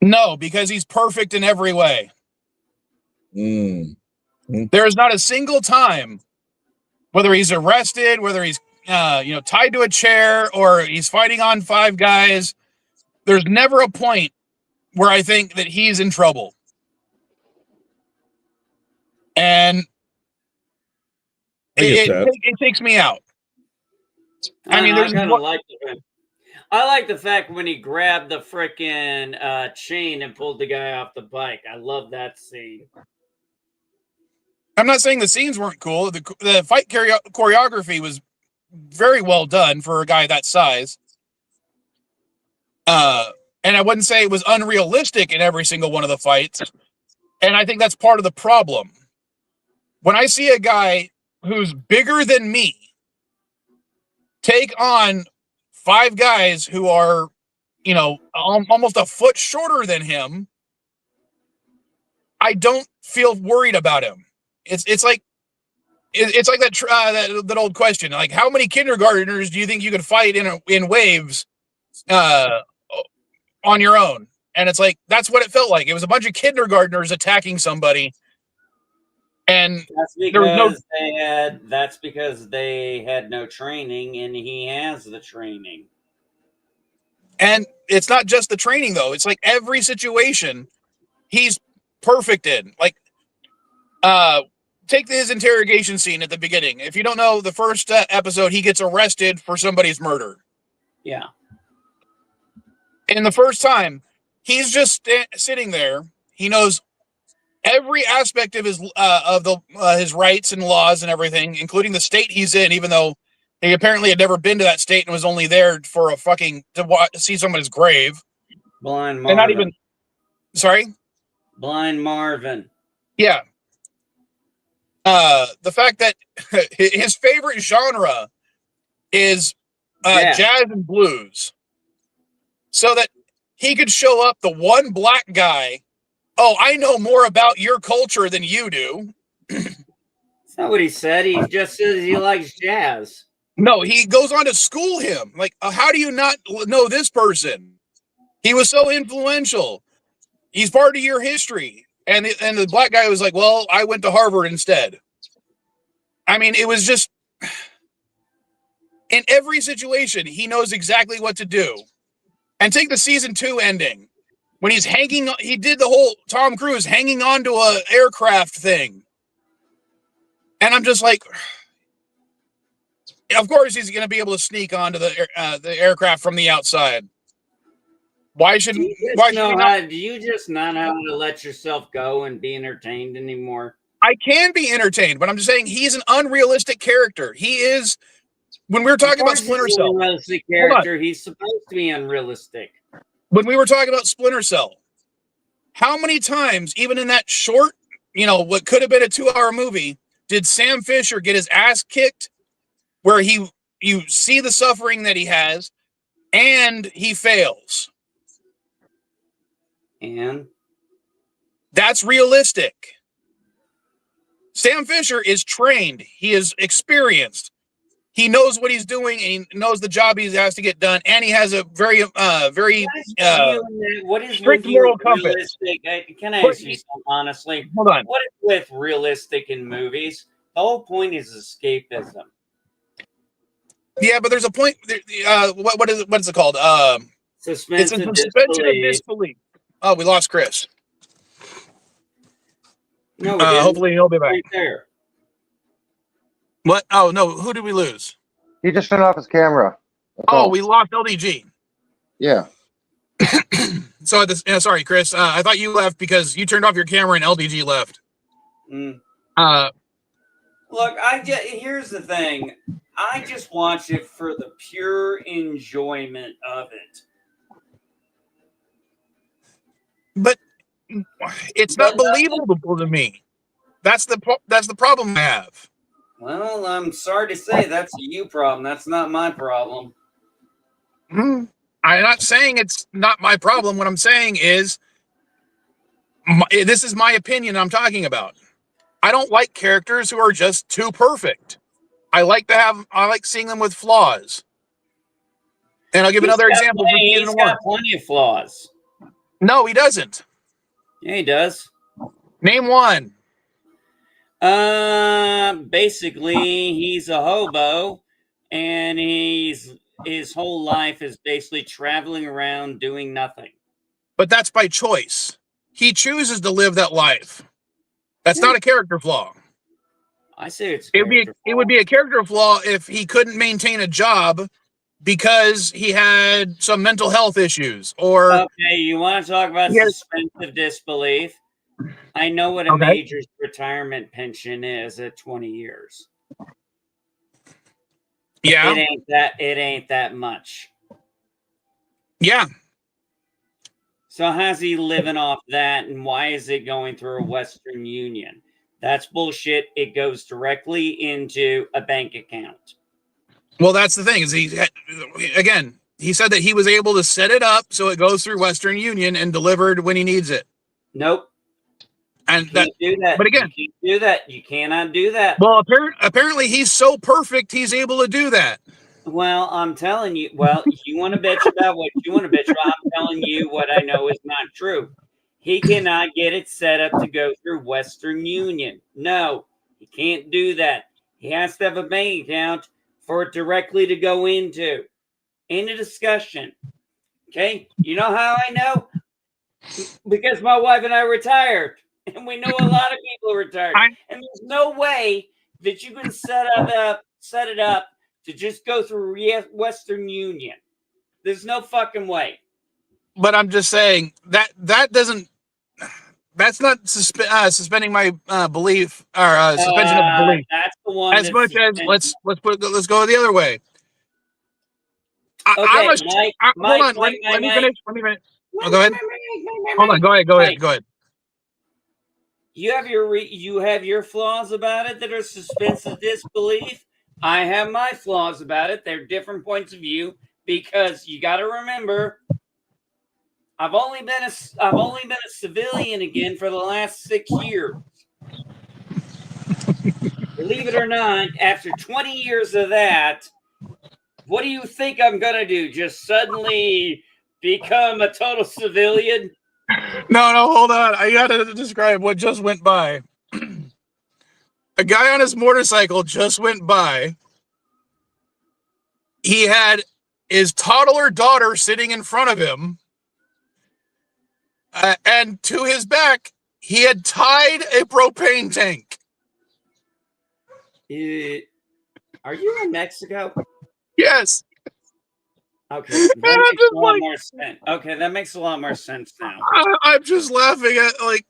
No, because he's perfect in every way. There is not a single time, whether he's arrested, whether he's tied to a chair, or he's fighting on 5 guys. There's never a point where I think that he's in trouble. And it takes me out. I mean, I like the fact when he grabbed the frickin' chain and pulled the guy off the bike. I love that scene. I'm not saying the scenes weren't cool. The fight choreography was very well done for a guy that size. And I wouldn't say it was unrealistic in every single one of the fights. And I think that's part of the problem. When I see a guy who's bigger than me take on 5 guys who are, almost a foot shorter than him, I don't feel worried about him. It's like that old question, like how many kindergartners do you think you could fight in waves on your own? And it's like that's what it felt like. It was a bunch of kindergartners attacking somebody, and that's because they had no training, and he has the training. And it's not just the training though; it's like every situation he's perfect in. Like, take his interrogation scene at the beginning. If you don't know, the first episode, he gets arrested for somebody's murder. Yeah. And the first time, he's just sitting there. He knows every aspect of his rights and laws and everything, including the state he's in, even though he apparently had never been to that state and was only there for to see somebody's grave. Blind Marvin. And not even, sorry? Blind Marvin. Yeah. The fact that his favorite genre is jazz and blues, so that he could show up the one black guy. Oh, I know more about your culture than you do. That's not what he said. He just says he likes jazz. No, he goes on to school him. Like, how do you not know this person? He was so influential. He's part of your history. And the black guy was like, well, I went to Harvard instead. I mean, it was just, in every situation, he knows exactly what to do. And take the season 2 ending. When he did the whole Tom Cruise hanging onto a aircraft thing. And I'm just like, of course he's going to be able to sneak onto the aircraft from the outside. Why should Do you why just should know he not? how? Do you just not know how to let yourself go and be entertained anymore? I can be entertained, but I'm just saying he's an unrealistic character. He is. When we were Of talking about course, he's Splinter an Cell, unrealistic hold on. character. He's supposed to be unrealistic. When we were talking about Splinter Cell, how many times, even in that short, what could have been a 2-hour movie, did Sam Fisher get his ass kicked? Where you see the suffering that he has, and he fails. And That's realistic. Sam Fisher is trained. He is experienced. He knows what he's doing, and he knows the job he has to get done, and he has a very what is strict with you moral compass. realistic? Can I ask you something honestly? Hold on. What is with realistic in movies? The whole point is escapism. Yeah, but there's a point. What is it? What's it called? It's a Suspension of suspension of disbelief. disbelief. Oh, we lost Chris. No, we didn't. Hopefully he'll be back. Right there. What? Oh no, who did we lose? He just turned off his camera. That's Oh, all. we lost LDG. Yeah. So sorry, Chris. I thought you left because you turned off your camera and LDG left. Mm. Uh, Look, here's the thing. I just watch it for the pure enjoyment of it. but it's not believable to me. That's the problem I have. Well, I'm sorry to say that's a you problem. That's not my problem. I'm not saying it's not my problem. What I'm saying is, this is my opinion I'm talking about. I don't like characters who are just too perfect. I like seeing them with flaws. And I'll give another example. He's got plenty of flaws. No, he doesn't. Yeah, he does. Name one. Basically, he's a hobo, and his whole life is basically traveling around doing nothing. But that's by choice. He chooses to live that life. That's not a character flaw. I say it would be a character flaw if he couldn't maintain a job because he had some mental health issues or. Okay, you want to talk about suspensive disbelief? I know what a major's retirement pension is at 20 years. Yeah. It ain't that much. Yeah. So how's he living off that, and why is it going through a Western Union? That's bullshit. It goes directly into a bank account. Well, that's the thing. Is he said that he was able to set it up so it goes through Western Union and delivered when he needs it. Nope. And you can't do that. But again, you can't do that. You cannot do that. Well, apparently he's so perfect he's able to do that. Well, I'm telling you. Well, you want to bitch about what you want to bitch about. I'm telling you what I know is not true. He cannot get it set up to go through Western Union. No, he can't do that. He has to have a bank account for it directly to go into. End of discussion. Okay? You know how I know? Because my wife and I retired. And we know a lot of people retired. And there's no way that you can set it up to just go through Western Union. There's no fucking way. But I'm just saying that's not suspending my belief or suspension of belief. That's the one. As much as let's go the other way. Okay, hold on. Let me finish. Oh, go ahead. Hold on. Go ahead. You have your flaws about it that are suspensive disbelief. I have my flaws about it. They're different points of view because you got to remember, I've only been a civilian again for the last 6 years. Believe it or not, after 20 years of that, what do you think I'm gonna do? Just suddenly become a total civilian? No, hold on. I gotta describe what just went by. A guy on his motorcycle just went by. He had his toddler daughter sitting in front of him. And to his back, he had tied a propane tank. Are you in Mexico? Yes. Okay, that I'm makes just a lot like, more sense. Okay, that makes a lot more sense now. I'm just laughing at like,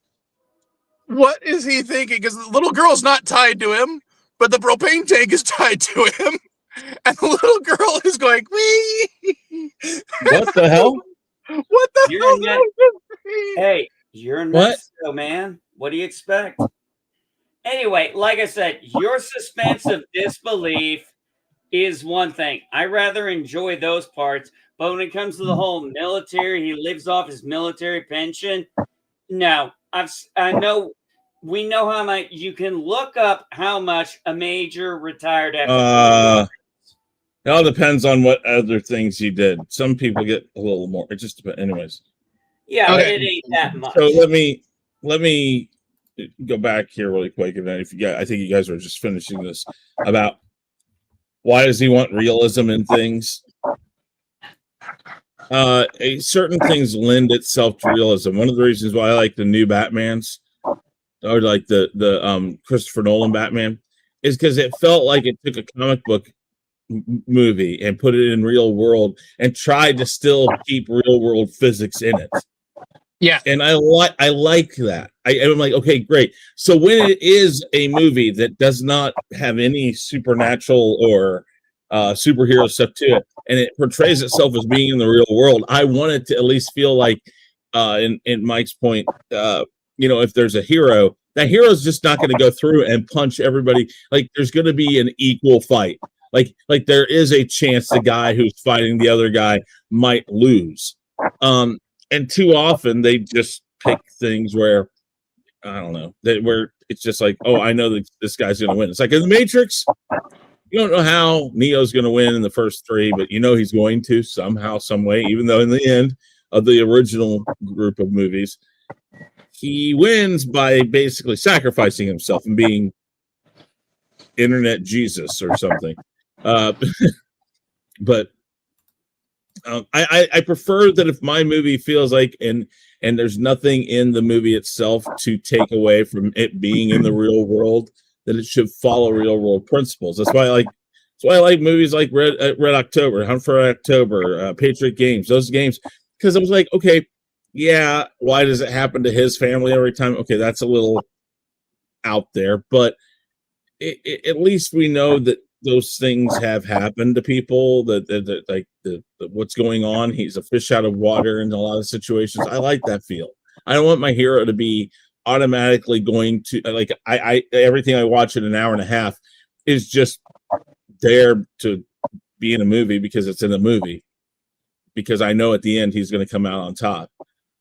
what is he thinking? Because the little girl's not tied to him, but the propane tank is tied to him, and the little girl is going, wee. What the hell? What the You're hell? in That was Hey, you're in What? Mexico, man. What do you expect? Anyway, like I said, your suspense of disbelief is one thing. I rather enjoy those parts, but when it comes to the whole military, he lives off his military pension. No, I know we know how much you can look up how much a major retired after 20 years. It all depends on what other things he did. Some people get a little more. It just depends. Anyways. Yeah, but Okay. it ain't that much. So let me go back here really quick, and then if you guys, I think you guys are just finishing this about why does he want realism in things? Certain things lend itself to realism. One of the reasons why I like the new Batmans, or like the Christopher Nolan Batman, is because it felt like it took a comic book movie and put it in real world and tried to still keep real world physics in it. Yeah. And I like that. I'm like, okay, great. So when it is a movie that does not have any supernatural or superhero stuff to it, and it portrays itself as being in the real world, I want it to at least feel like, in Mike's point, if there's a hero, that hero is just not going to go through and punch everybody. Like there's going to be an equal fight. Like there is a chance the guy who's fighting the other guy might lose. And too often they just pick things where, I don't know, where it's just like, oh, I know that this guy's going to win. It's like in the Matrix, you don't know how Neo's going to win in the first three, but you know he's going to somehow, some way, even though in the end of the original group of movies, he wins by basically sacrificing himself and being internet Jesus or something. But I prefer that if my movie feels like, and there's nothing in the movie itself to take away from it being in the real world, that it should follow real world principles. That's why I like movies like Red October, Hunt for Red October, Patriot Games, those games, because I was like, okay, yeah, why does it happen to his family every time? Okay, that's a little out there, but at least we know that those things have happened to people, that like the what's going on. He's a fish out of water in a lot of situations. I like that feel. I don't want my hero to be automatically going to, like, I everything I watch in an hour and a half is just there to be in a movie because it's in a movie, because I know at the end he's going to come out on top.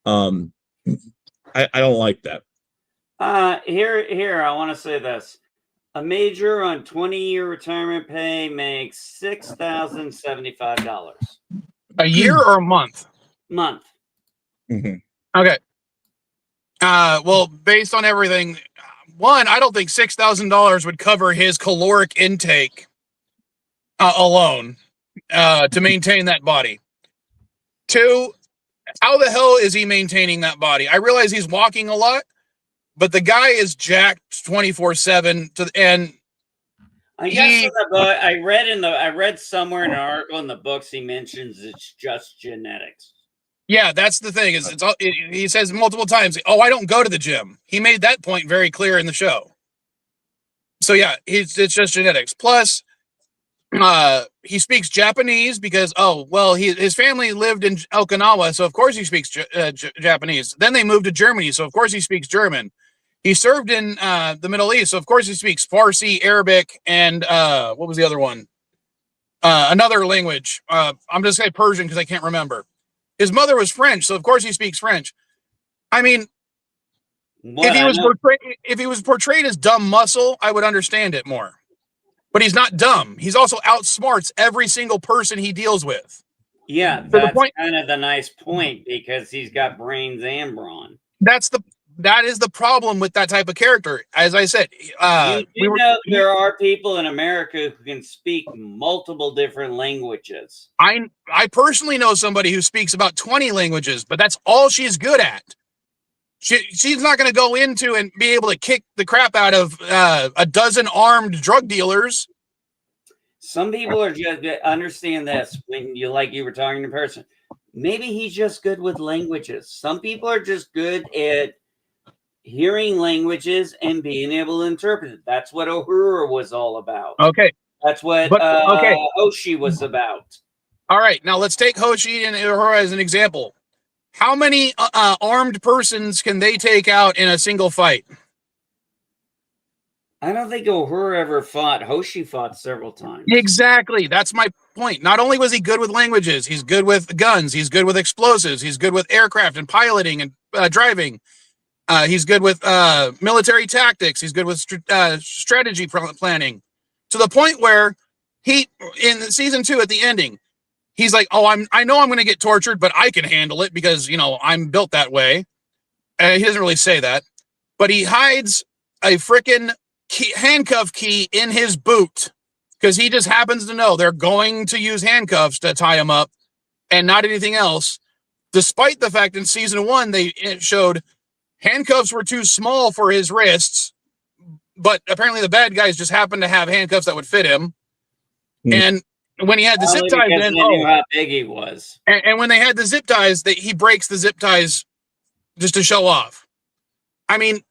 I don't like that. Here, I want to say this. A major on 20-year retirement pay makes $6,075. A year or a month? Month. Mm-hmm. Okay. Well, based on everything, one, I don't think $6,000 would cover his caloric intake alone to maintain that body. Two, how the hell is he maintaining that body? I realize he's walking a lot, but the guy is jacked 24/7 and I guess in the book I read somewhere in an article in the books he mentions it's just genetics. Yeah, that's the thing. He says multiple times, "Oh, I don't go to the gym." He made that point very clear in the show. So yeah, it's just genetics. Plus, he speaks Japanese because his family lived in Okinawa, so of course he speaks Japanese. Then they moved to Germany, so of course he speaks German. He served in the Middle East, so of course he speaks Farsi, Arabic, and what was the other one? Another language. I'm just saying Persian because I can't remember. His mother was French, so of course he speaks French. I mean, if he was portrayed as dumb muscle, I would understand it more. But he's not dumb. He's also outsmarts every single person he deals with. Yeah, that's kind of the nice point, because he's got brains and brawn. That is the problem with that type of character. As I said, there are people in America who can speak multiple different languages. I personally know somebody who speaks about 20 languages, but that's all she's good at. She's not going to go into and be able to kick the crap out of a dozen armed drug dealers. Some people are just understand this when you were talking in person. Maybe he's just good with languages. Some people are just good at hearing languages and being able to interpret it. That's what Uhura was all about. Okay. That's what Okay. Hoshi was about. All right. Now let's take Hoshi and Uhura as an example. How many armed persons can they take out in a single fight? I don't think Uhura ever fought. Hoshi fought several times. Exactly. That's my point. Not only was he good with languages, he's good with guns, he's good with explosives, he's good with aircraft and piloting and driving. He's good with military tactics. He's good with strategy planning, to the point where he, in season 2 at the ending, he's like, "Oh, I know I'm going to get tortured, but I can handle it because I'm built that way." He doesn't really say that, but he hides a freaking handcuff key in his boot because he just happens to know they're going to use handcuffs to tie him up and not anything else. Despite the fact in season 1 it showed handcuffs were too small for his wrists, but apparently the bad guys just happened to have handcuffs that would fit him. And when he had the zip ties in, they knew how big he was. And when they had the zip ties, he breaks the zip ties just to show off. I mean,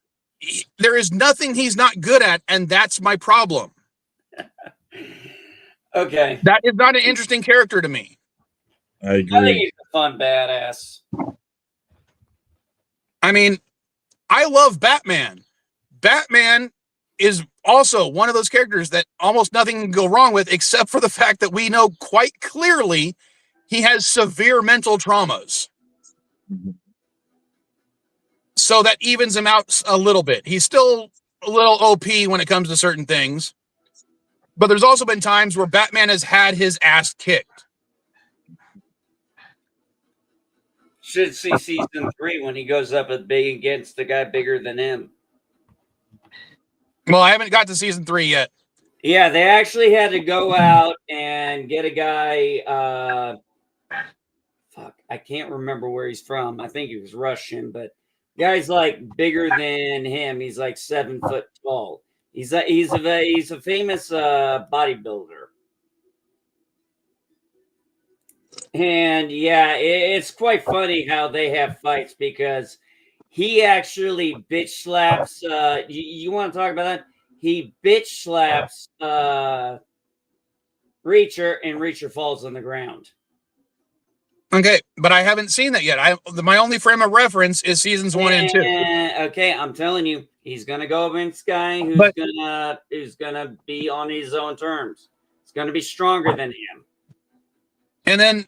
there is nothing he's not good at, and that's my problem. Okay. That is not an interesting character to me. I agree. I think he's a fun badass. I mean, I love Batman. Batman is also one of those characters that almost nothing can go wrong with, except for the fact that we know quite clearly he has severe mental traumas. So that evens him out a little bit. He's still a little OP when it comes to certain things. But there's also been times where Batman has had his ass kicked. Should see season 3 when he goes up against the guy bigger than him. Well, I haven't got to season 3 yet. Yeah, they actually had to go out and get a guy. I can't remember where he's from. I think he was Russian, but guy's like bigger than him. He's like 7 foot tall. He's a famous bodybuilder. And yeah, it's quite funny how they have fights because he actually bitch slaps. You want to talk about that? He bitch slaps Reacher, and Reacher falls on the ground. Okay, but I haven't seen that yet. My only frame of reference is seasons 1 and 2. Okay, I'm telling you, he's gonna go against a guy who's gonna be on his own terms. He's gonna be stronger than him. And then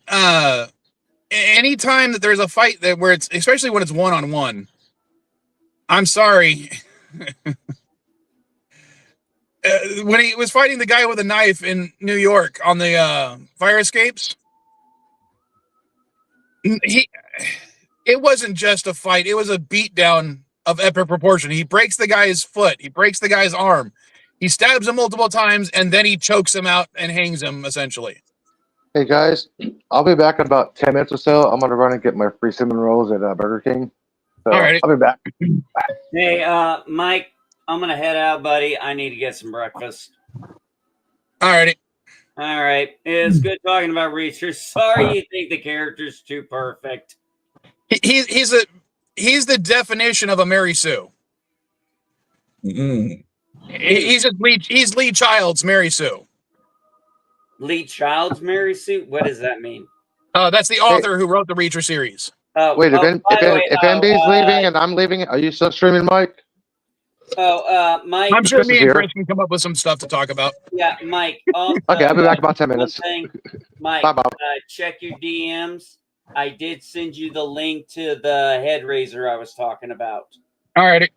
anytime that there's a fight where it's, especially when it's 1-on-1, I'm sorry. When he was fighting the guy with a knife in New York on the fire escapes, it wasn't just a fight. It was a beatdown of epic proportion. He breaks the guy's foot. He breaks the guy's arm. He stabs him multiple times, and then he chokes him out and hangs him, essentially. Hey, guys, I'll be back in about 10 minutes or so. I'm going to run and get my free cinnamon rolls at Burger King. So Alrighty. I'll be back. Hey, Mike, I'm gonna head out, buddy. I need to get some breakfast. Alrighty. All right. It's good talking about Reacher. Sorry you think the character's too perfect. He's the definition of a Mary Sue. He's Lee Child's Mary Sue. Lee Child's Mary Sue? What does that mean? That's the author who wrote the Reacher series. Wait, if MB's leaving and I'm leaving, are you still streaming, Mike? Mike. I'm sure me and Chris can come up with some stuff to talk about. Yeah, Mike. Okay, I'll be back in about 10 minutes. Mike, Bye, Bob. check your DMs. I did send you the link to the head raiser I was talking about. Alrighty.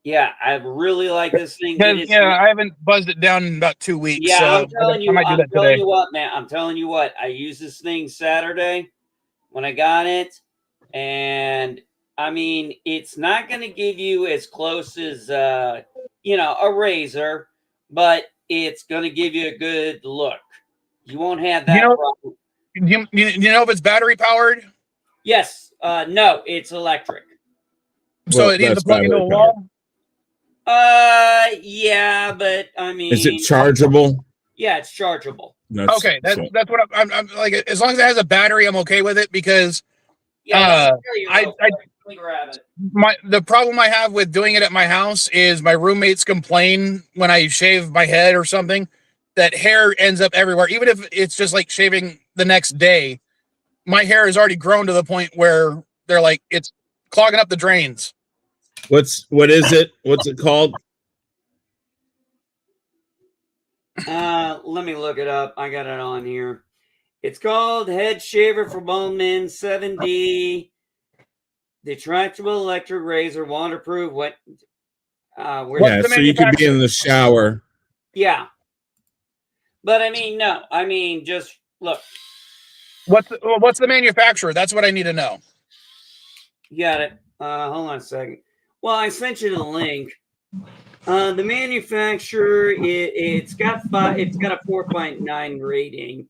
Yeah, I really like this thing. Yeah, I haven't buzzed it down in about 2 weeks. Yeah, so I'm telling you, I might do that today. I'm telling you what. I used this thing Saturday when I got it, and I mean, it's not going to give you as close as a razor, but it's going to give you a good look. You won't have that problem. You know if it's battery powered? Yes. No, it's electric. So it needs to plug into a wall? Yeah, but I mean, is it chargeable? Yeah, it's chargeable. Okay, that's what I'm like. As long as it has a battery, I'm okay with it because Yeah, let me grab it. the problem I have with doing it at my house is my roommates complain when I shave my head or something that hair ends up everywhere. Even if it's just like shaving the next day, my hair has already grown to the point where they're like it's clogging up the drains. What is it? What's it called? Let me look it up. I got it on here. It's called Head Shaver for Bald Men 7D. Detractable electric razor, waterproof. Yeah, so you could be in the shower. Yeah. But I mean, no. I mean, just look. What's the manufacturer? That's what I need to know. You got it. Hold on a second. Well, I sent you the link. The manufacturer, it's got a 4.9 rating.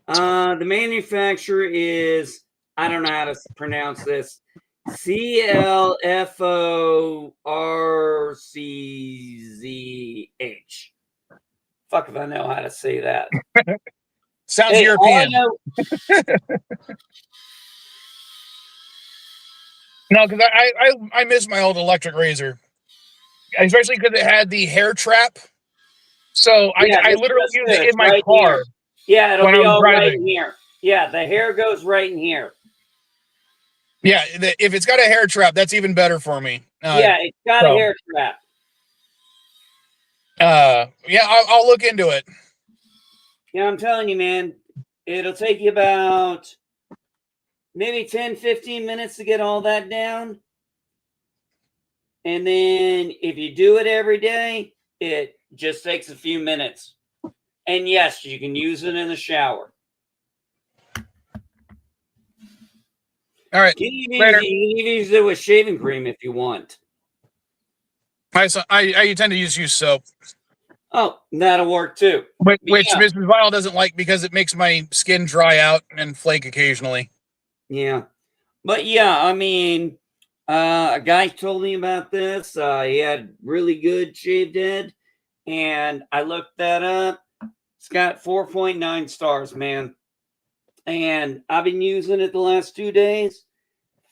The manufacturer is, I don't know how to pronounce this, CLFORCZH. Fuck if I know how to say that. Sounds European. No, because I miss my old electric razor, especially because it had the hair trap. So I literally use it in my car. Here. Yeah, it'll be all right in here. Yeah, the hair goes right in here. Yeah, if it's got a hair trap, that's even better for me. Yeah, it's got a hair trap. Yeah, I'll look into it. Yeah, I'm telling you, man, it'll take you about maybe 10, 15 minutes to get all that down. And then if you do it every day, it just takes a few minutes. And yes, you can use it in the shower. All right. You can even use it with shaving cream if you want. I tend to use soap. Oh, that'll work too. Which Mrs. Vile doesn't like because it makes my skin dry out and flake occasionally. Yeah. But yeah, I mean, a guy told me about this. He had really good shaved head. And I looked that up. It's got 4.9 stars, man. And I've been using it the last 2 days.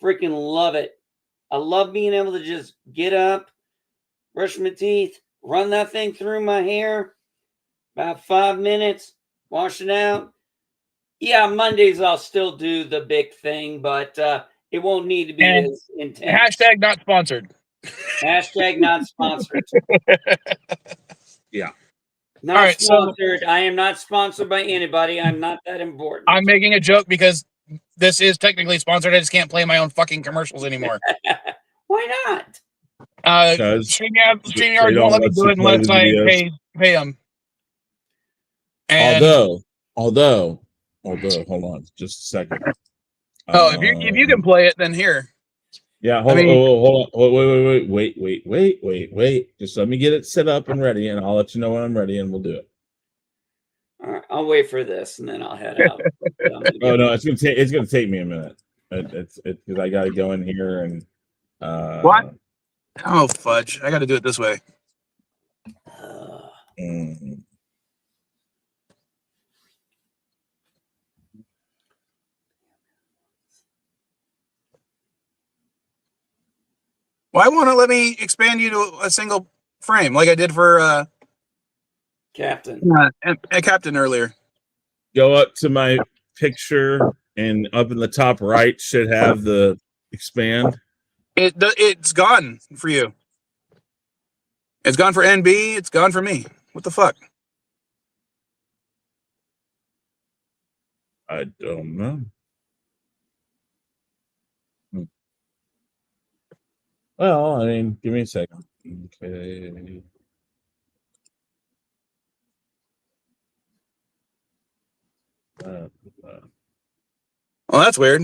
Freaking love it. I love being able to just get up, brush my teeth, run that thing through my hair. About 5 minutes, wash it out. Yeah, Mondays I'll still do the big thing, but it won't need to be as intense. Hashtag not sponsored. Hashtag not sponsored. Yeah. Not sponsored. I am not sponsored by anybody. I'm not that important. I'm making a joke because this is technically sponsored. I just can't play my own fucking commercials anymore. Why not? StreamYard won't let me do it unless I pay them. And although, hold on, just a second. If you can play it, then here. Yeah, hold on. Wait. Just let me get it set up and ready, and I'll let you know when I'm ready, and we'll do it. All right, I'll wait for this, and then I'll head out. Oh no, it's gonna take me a minute. It's because I got to go in here and. What? Oh fudge! I got to do it this way. Why won't it let me expand you to a single frame like I did for Captain? Captain earlier. Go up to my picture, and up in the top right should have the expand. It's gone for you. It's gone for NB. It's gone for me. What the fuck? I don't know. Well, I mean, give me a second. Okay. Well, that's weird.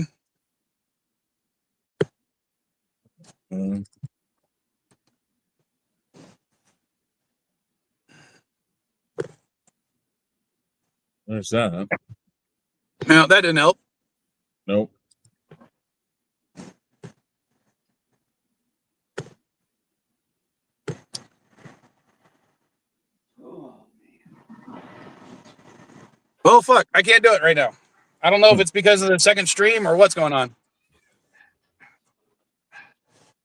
There's that. No, that didn't help. Nope. Oh man. Well, fuck, I can't do it right now. I don't know if it's because of the second stream or what's going on.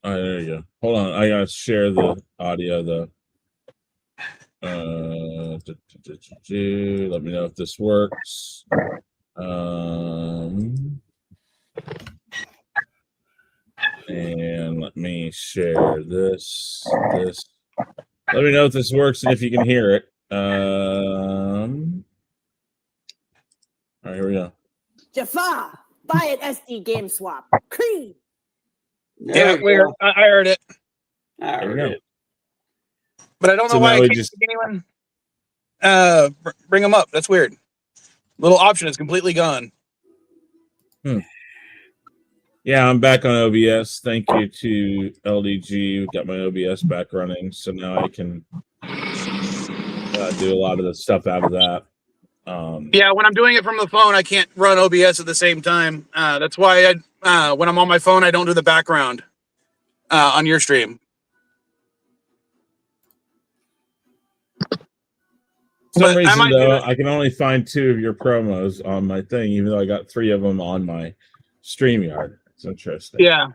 All right, there you go. Hold on, I gotta share the audio though. Let me know if this works. And let me share this. Let me know if this works and if you can hear it. All right, here we go. Jafar, buy an SD game swap. Creed. Yeah, I heard it. I There we heard go. it. But I don't know So why now I we can't just- make anyone bring them up. That's weird. Little option is completely gone. Yeah, I'm back on OBS. Thank you to LDG. Got my OBS back running, so now I can do a lot of the stuff out of that. Yeah, when I'm doing it from the phone, I can't run OBS at the same time. That's why when I'm on my phone, I don't do the background on your stream. For some But I reason, might do though, that. I can only find 2 of your promos on my thing, even though I got 3 of them on my StreamYard. It's interesting. Yeah.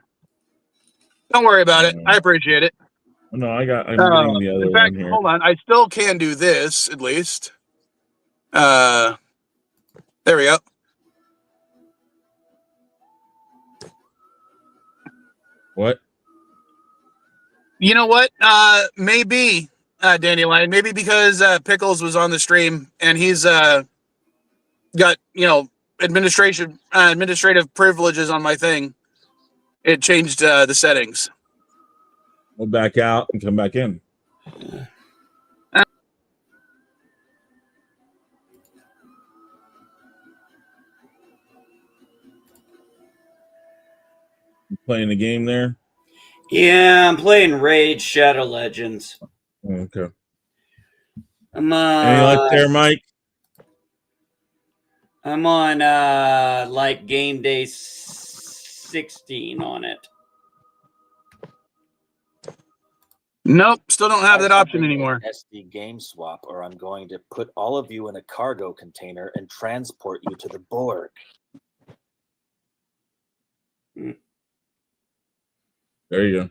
Don't worry about it. I appreciate it. No, I'm getting the other in fact, one here. hold on. I still can do this, at least. There we go. What? You know what? Maybe, Dandelion, maybe because Pickles was on the stream and he's got, administrative privileges on my thing. It changed the settings. We'll back out and come back in. You playing the game there? Yeah, I'm playing Raid Shadow Legends. Okay. I'm Any luck there, Mike? I'm on like game day 16 on it. Nope, still don't have Buy that option something anymore. with SD game swap, or I'm going to put all of you in a cargo container and transport you to the Borg. There you go.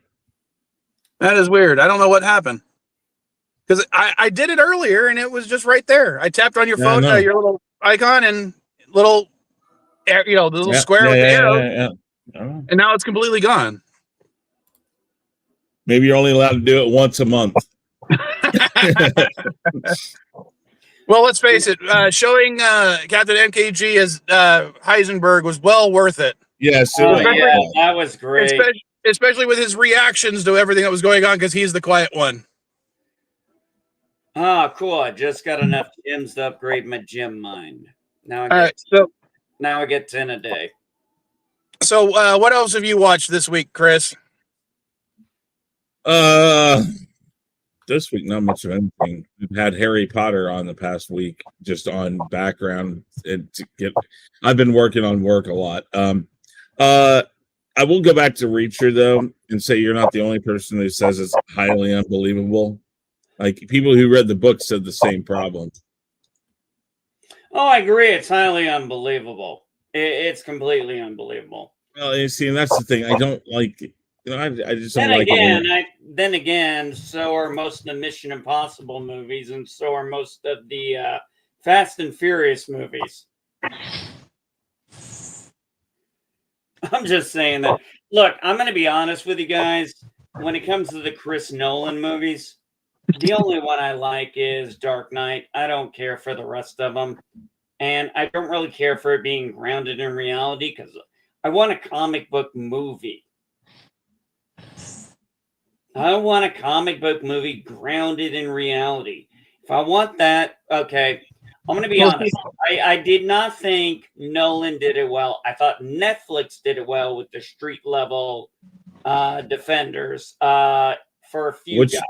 That is weird. I don't know what happened. Because I did it earlier and it was just right there. I tapped on your phone, your little icon and little, the little square with the arrow. Yeah. And now it's completely gone. Maybe you're only allowed to do it once a month. Well, let's face it. Showing Captain MKG as Heisenberg was well worth it. Yes. That was great. Especially with his reactions to everything that was going on, because he's the quiet one. Oh, cool. I just got enough gems to upgrade my gem mine. Now I get 10 a day. So what else have you watched this week, Chris? This week, not much of anything. We've had Harry Potter on the past week, just on background. I've been working on work a lot. I will go back to Reacher though and say you're not the only person who says it's highly unbelievable. Like, people who read the book said the same problem. Oh, I agree. It's highly unbelievable. It's completely unbelievable. Well, you see, and that's the thing. I don't like. I just don't Then like again, it. then again, so are most of the Mission Impossible movies, and so are most of the Fast and Furious movies. I'm just saying that. Look, I'm going to be honest with you guys. When it comes to the Chris Nolan movies, the only one I like is Dark Knight. I don't care for the rest of them. And I don't really care for it being grounded in reality, because I want a comic book movie. I want a comic book movie grounded in reality. If I want that, okay, I'm going to be honest. I did not think Nolan did it well. I thought Netflix did it well with the street level Defenders for a few guys.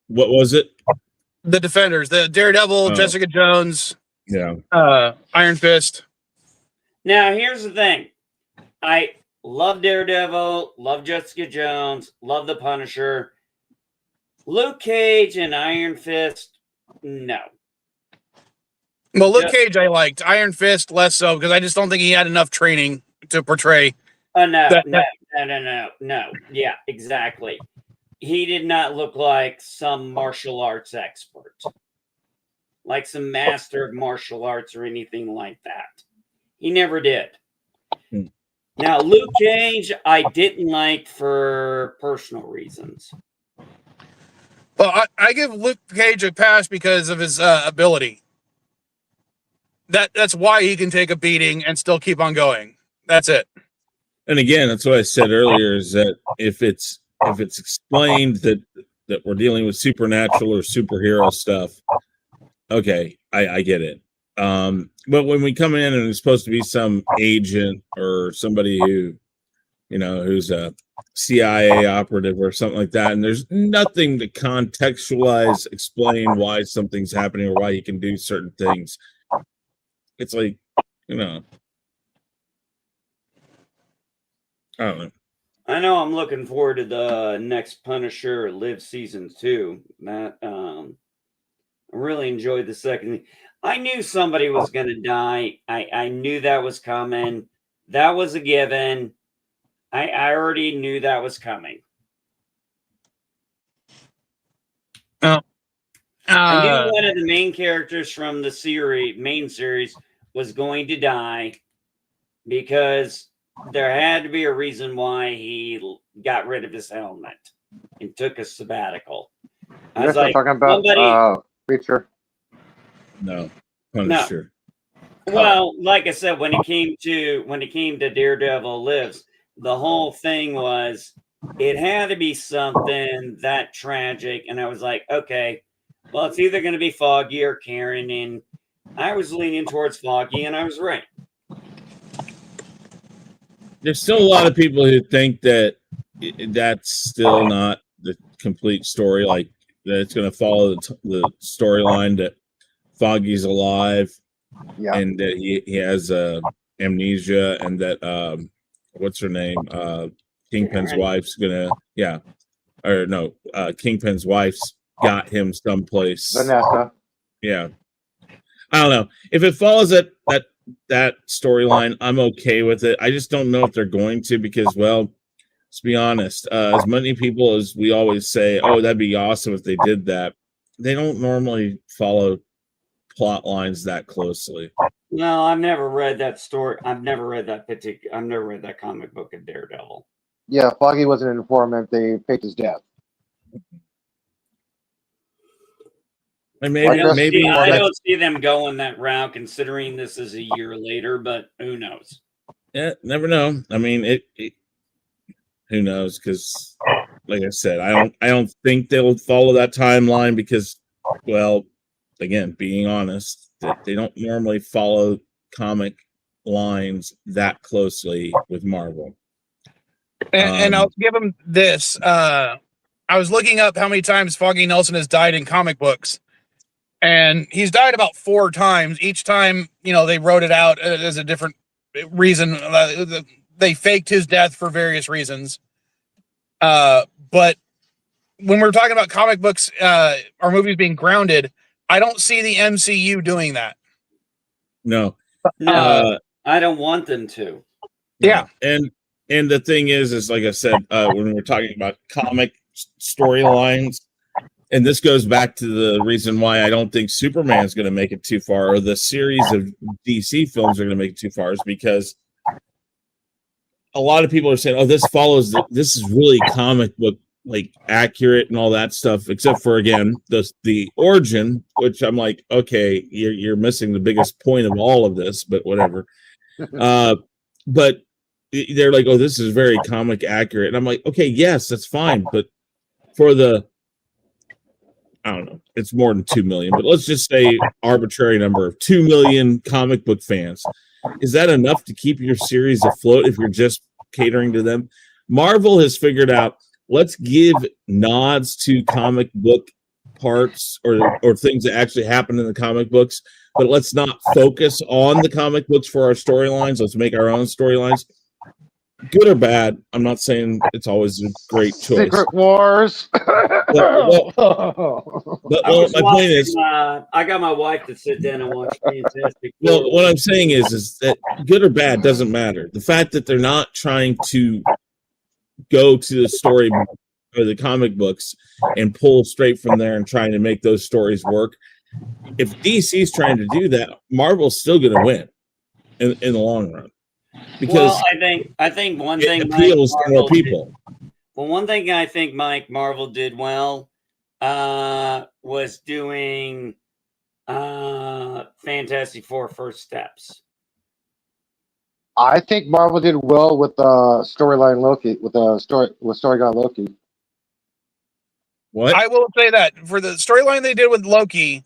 What was it? The Defenders, the Daredevil, Jessica Jones, Iron Fist. Now, here's the thing. I love Daredevil, love Jessica Jones, love the Punisher. Luke Cage and Iron Fist, no. Well, Luke Cage I liked. Iron Fist less so because I just don't think he had enough training to portray. Oh no, That- no. Yeah, exactly. He did not look like some martial arts expert, like some master of martial arts or anything like that. He never did. Hmm. Now, Luke Cage, I didn't like for personal reasons. Well, I give Luke Cage a pass because of his ability. That's why he can take a beating and still keep on going. That's it. And again, that's what I said earlier: is that if it's explained that we're dealing with supernatural or superhero stuff, okay, I get it. But when we come in and it's supposed to be some agent or somebody who, who's a CIA operative or something like that, and there's nothing to contextualize, explain why something's happening or why he can do certain things, it's like, I don't know. I know I'm looking forward to the next Punisher Live season 2. That I really enjoyed the second. I knew somebody was going to die. I knew that was coming. That was a given. I already knew that was coming. I knew one of the main characters from the main series was going to die because there had to be a reason why he got rid of his helmet and took a sabbatical. I was like, talking about Preacher. No, Punisher. No. Well, like I said, when it came to Daredevil Lives, the whole thing was it had to be something that tragic, and I was like, okay, well, it's either going to be Foggy or Karen, and I was leaning towards Foggy, and I was right. There's still a lot of people who think that that's still not the complete story, like that it's going to follow the storyline that Foggy's alive, and that he has amnesia, and that what's her name, Kingpin's wife's gonna Kingpin's wife's got him someplace. Vanessa. Yeah, I don't know if it follows that storyline. I'm okay with it. I just don't know if they're going to, because, well, let's be honest. As many people as we always say, "Oh, that'd be awesome if they did that," they don't normally follow plot lines that closely. No, I've never read that story. I've never read that comic book of Daredevil. Yeah, Foggy was an informant. They faked his death. And I don't see them going that route, considering this is a year later. But who knows? Yeah, never know. I mean, who knows? Because, like I said, I don't think they'll follow that timeline because, well, again, being honest, they don't normally follow comic lines that closely with Marvel. And I'll give him this. I was looking up how many times Foggy Nelson has died in comic books, and he's died about 4 times. Each time, they wrote it out as a different reason. They faked his death for various reasons. But when we're talking about comic books or movies being grounded, I don't see the MCU doing that. No, I don't want them to. Yeah, and the thing is like I said, when we're talking about comic storylines, and this goes back to the reason why I don't think Superman's going to make it too far, or the series of DC films are going to make it too far, is because a lot of people are saying, "Oh, this is really comic book like accurate and all that stuff," except for, again, the origin, which I'm like, okay, you're missing the biggest point of all of this, but whatever. But they're like, "Oh, this is very comic accurate," and I'm like, okay, yes, that's fine, but for I don't know, it's more than 2 million, but let's just say arbitrary number of 2 million comic book fans. Is that enough to keep your series afloat if you're just catering to them? Marvel has figured out, let's give nods to comic book parts or things that actually happen in the comic books, but let's not focus on the comic books for our storylines. Let's make our own storylines. good or bad. I'm not saying it's always a great choice. Secret Wars. Well, my point is, I got my wife to sit down and watch Fantastic Four. well, what I'm saying is that good or bad doesn't matter. The fact that they're not trying to go to the story or the comic books and pull straight from there and trying to make those stories work. If DC's trying to do that, Marvel's still going to win in the long run. Because I think one it thing appeals to more people. One thing I think Marvel did well was doing Fantastic Four First Steps. I think Marvel did well with storyline Loki, with storyline Loki. What? I will say that for the storyline they did with Loki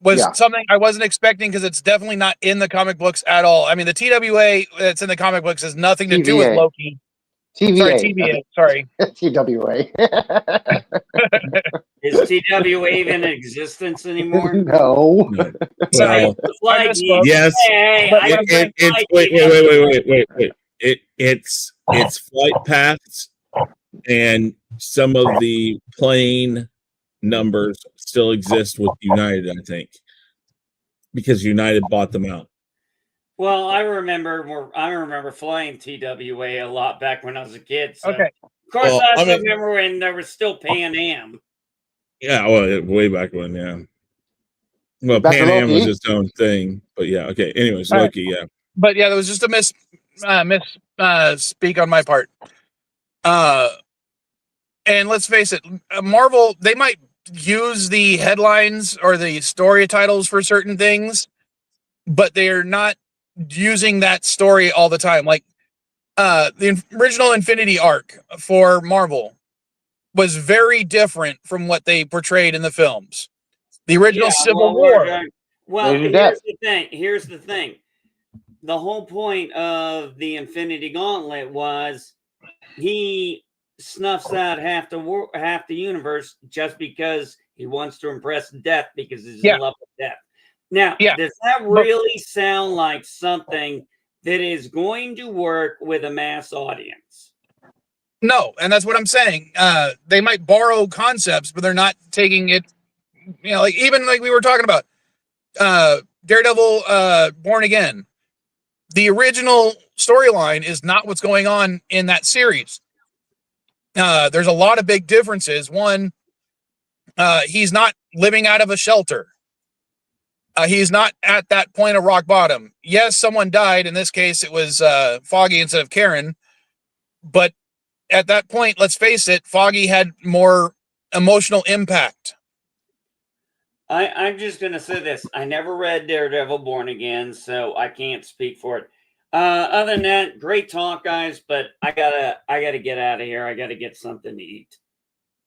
was something I wasn't expecting because it's definitely not in the comic books at all. I mean, the TWA that's in the comic books has nothing to do with Loki. TVA. Sorry. TWA. Is TWA even in existence anymore? No. Well, yes. Wait. It's flight paths and some of the plane numbers still exist with United, I think, because United bought them out. Well, I remember flying TWA a lot back when I was a kid. So. Okay. Of course, I remember when there was still Pan Am. Yeah, well, way back when, yeah. Well, Pan Am was its own thing, but yeah, okay. Anyways, Loki, yeah. But yeah, there was just a miss speak on my part. And let's face it, Marvel, they might use the headlines or the story titles for certain things, but they're not using that story all the time. Like the original Infinity arc for Marvel was very different from what they portrayed in the films. The original Civil War. Here's the thing. The whole point of the Infinity Gauntlet was he snuffs out half the universe just because he wants to impress Death because he's in love with Death. Now, does that really sound like something that is going to work with a mass audience? No, and that's what I'm saying. They might borrow concepts, but they're not taking it. You know, like even like we were talking about Daredevil, Born Again. The original storyline is not what's going on in that series. There's a lot of big differences. One, he's not living out of a shelter. He's not at that point of rock bottom. Yes, someone died. In this case, it was Foggy instead of Karen. But at that point, let's face it, Foggy had more emotional impact. I'm just going to say this. I never read Daredevil Born Again, so I can't speak for it. Other than that, great talk, guys, but I gotta get out of here. I gotta get something to eat.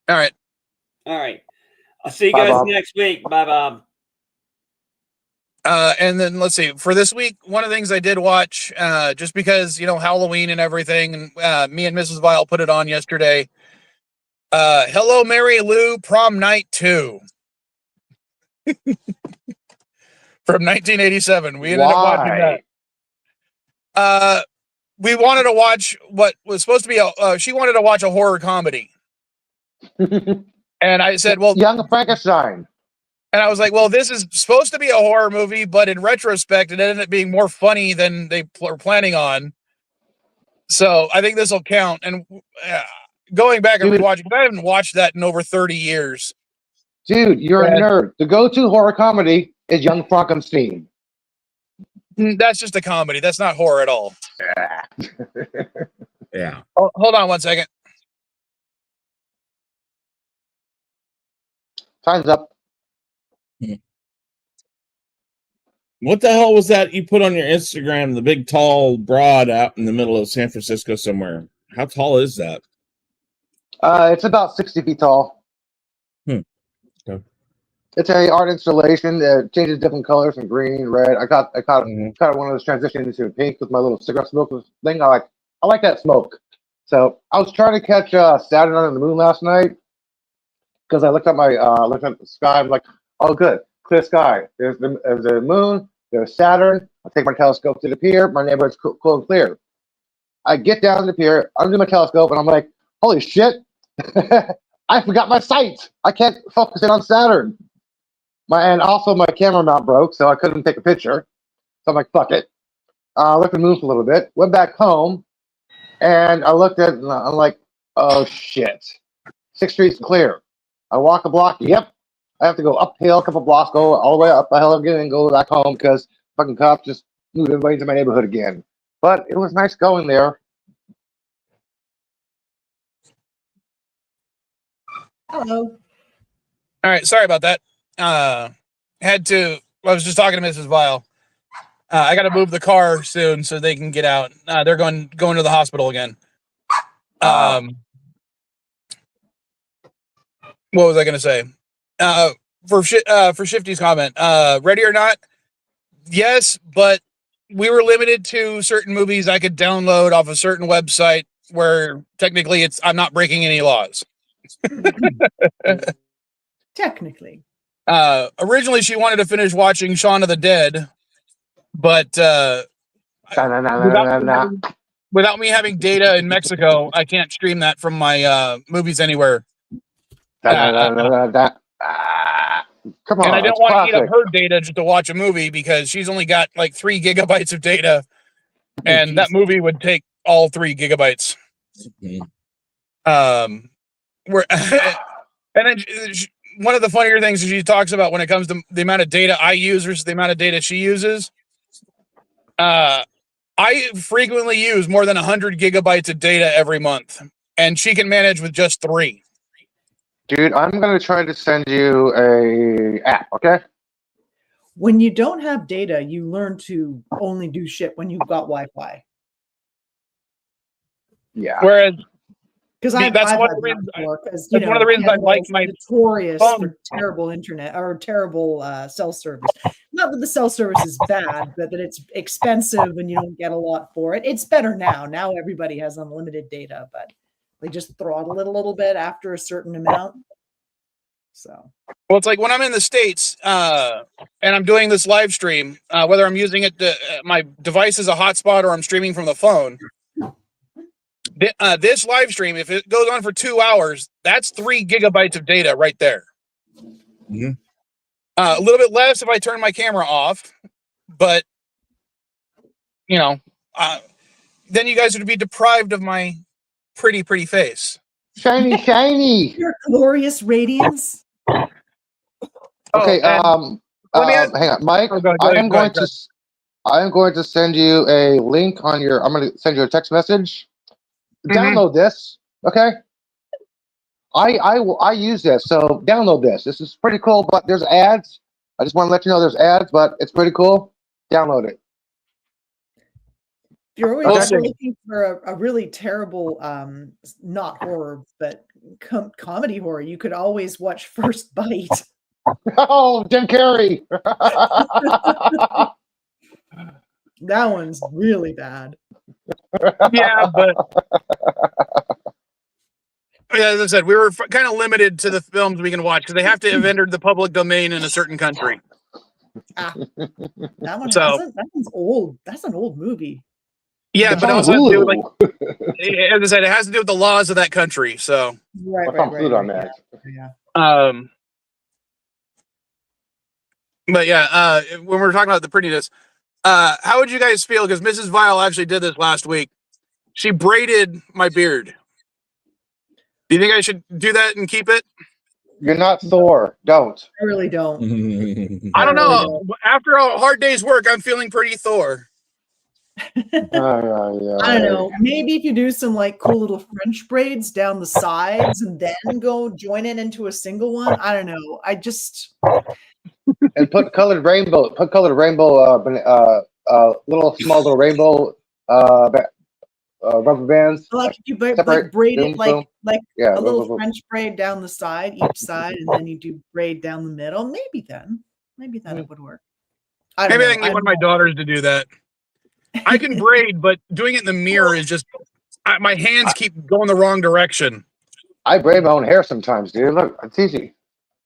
All right. I'll see you guys next week. Bye, Bob. And then let's see, for this week, one of the things I did watch, just because, you know, Halloween and everything, and me and Mrs. Vile put it on yesterday. Hello, Mary Lou, Prom Night 2. From 1987. We ended up watching that. We wanted to watch what was supposed to be she wanted to watch a horror comedy. And I said, well, Young Frankenstein. And I was like, well, this is supposed to be a horror movie, but in retrospect, it ended up being more funny than they were planning on. So I think this will count. And going back and rewatching, I haven't watched that in over 30 years. Dude, you're a nerd. The go-to horror comedy is Young Frankenstein. That's just a comedy. That's not horror at all. Yeah. Oh, hold on one second. Time's up. What the hell was that you put on your Instagram? The big tall broad out in the middle of San Francisco somewhere. How tall is that? It's about 60 feet tall. Okay. It's a art installation. It changes different colors from green, red. I caught one of those transitions into pink with my little cigarette smoke thing. I like that smoke. So I was trying to catch Saturn under the moon last night because I looked at the sky. I'm like, oh, good, clear sky. There's the moon. There's Saturn. I take my telescope to the pier. My neighborhood's cool and clear. I get down to the pier, under my telescope, and I'm like, holy shit, I forgot my sights. I can't focus in on Saturn. And also my camera mount broke, so I couldn't take a picture. So I'm like, fuck it. Looked at the moon for a little bit, went back home, and I looked at it, and I'm like, oh shit. 6th Street's clear. I walk a block, yep. I have to go uphill a couple blocks, go all the way up the hill again, and go back home because fucking cops just moved everybody into my neighborhood again. But it was nice going there. Hello. All right, sorry about that. I was just talking to Mrs. Vile. I got to move the car soon so they can get out. They're going to the hospital again. What was I going to say? For Shifty's comment, Ready or Not, yes, but we were limited to certain movies I could download off a certain website where technically I'm not breaking any laws. Technically. Originally she wanted to finish watching Shaun of the Dead, but without me having data in Mexico, I can't stream that from my movies anywhere. Come on, And I don't it's want to eat up classic. her data just to watch a movie because she's only got like 3 gigabytes of data, and that movie would take all 3 gigabytes. And then one of the funnier things she talks about when it comes to the amount of data I use versus the amount of data she uses. I frequently use more than 100 gigabytes of data every month, and she can manage with just 3. Dude, I'm going to try to send you a app, okay? When you don't have data, you learn to only do shit when you've got Wi-Fi. Yeah. Whereas Because See, I've that's had one of the that reasons before, 'cause, that's one of the reasons I like my notorious phone. for terrible internet or terrible cell service. Not that the cell service is bad, but that it's expensive and you don't get a lot for it. It's better now. Now everybody has unlimited data, but they just throttle it a little bit after a certain amount. So, Well, it's like when I'm in the States and I'm doing this live stream, whether I'm using it my device as a hotspot or I'm streaming from the phone. This live stream, if it goes on for 2 hours, that's 3 gigabytes of data right there. Mhm. A little bit less if I turn my camera off, but then you guys would be deprived of my pretty face. Shiny, shiny. your glorious radiance. Okay, and hang on, Mike. Oh, go I ahead, am go ahead. going to send you a link on your. I'm going to send you a text message. Download this, okay? I use this, so download this. This is pretty cool, but there's ads. I just want to let you know there's ads, but it's pretty cool. Download it. If you're always Awesome. looking for a really terrible, not horror, but comedy horror, you could always watch First Bite. Oh, Jim Carrey. That one's really bad. Yeah, but as I said, we were kind of limited to the films we can watch because they have to have entered the public domain in a certain country. That one So- hasn't. That one's old. That's an old movie. Yeah, It's but it on also has to do with, Hulu. as I said, it has to do with the laws of that country. So, Right, What's right, on right. food on right, that? Yeah. But yeah, when we're talking about the prettiness, how would you guys feel? Because Mrs. Vile actually did this last week. She braided my beard. Do you think I should do that and keep it? You're not Thor. Don't. I really don't. I don't really know. After a hard day's work, I'm feeling pretty Thor. I don't know. Maybe if you do some like cool little French braids down the sides and then go join it into a single one. I don't know. I just And put colored rainbow. Put colored rainbow. Little small little rainbow. Rubber bands. like if you like Separate. braid Boom, it like boom. like Yeah. a little boom, boom, boom. French braid down the side, each side, and then you do braid down the middle. Maybe then it would work. I don't Maybe I know. can get one of my daughters to do that. I can braid, but doing it in the mirror is just my hands keep going the wrong direction. I braid my own hair sometimes, dude. Look, it's easy. I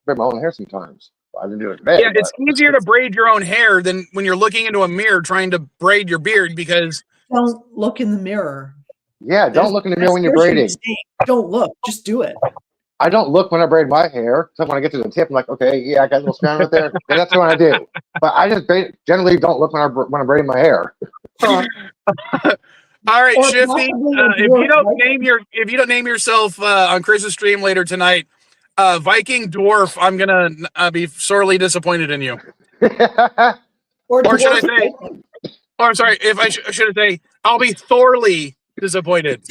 braid my own hair sometimes. I didn't do it today. Yeah, it's easier to braid your own hair than when you're looking into a mirror trying to braid your beard because Don't look in the mirror. Yeah, don't look in the mirror when you're There's your braiding. mistake. Don't look. Just do it. I don't look when I braid my hair. So when I get to the tip, I'm like, okay, yeah, I got a little strand right there. And that's what I do. But I just generally don't look when I'm braiding my hair. All right, Or Shifty. possibly a If you dwarf don't Viking. name yourself on Chris's stream later tonight, Viking Dwarf, I'm gonna be sorely disappointed in you. Or should I dwarf say? Viking. Or I'm sorry, if I should say, I'll be sorely disappointed.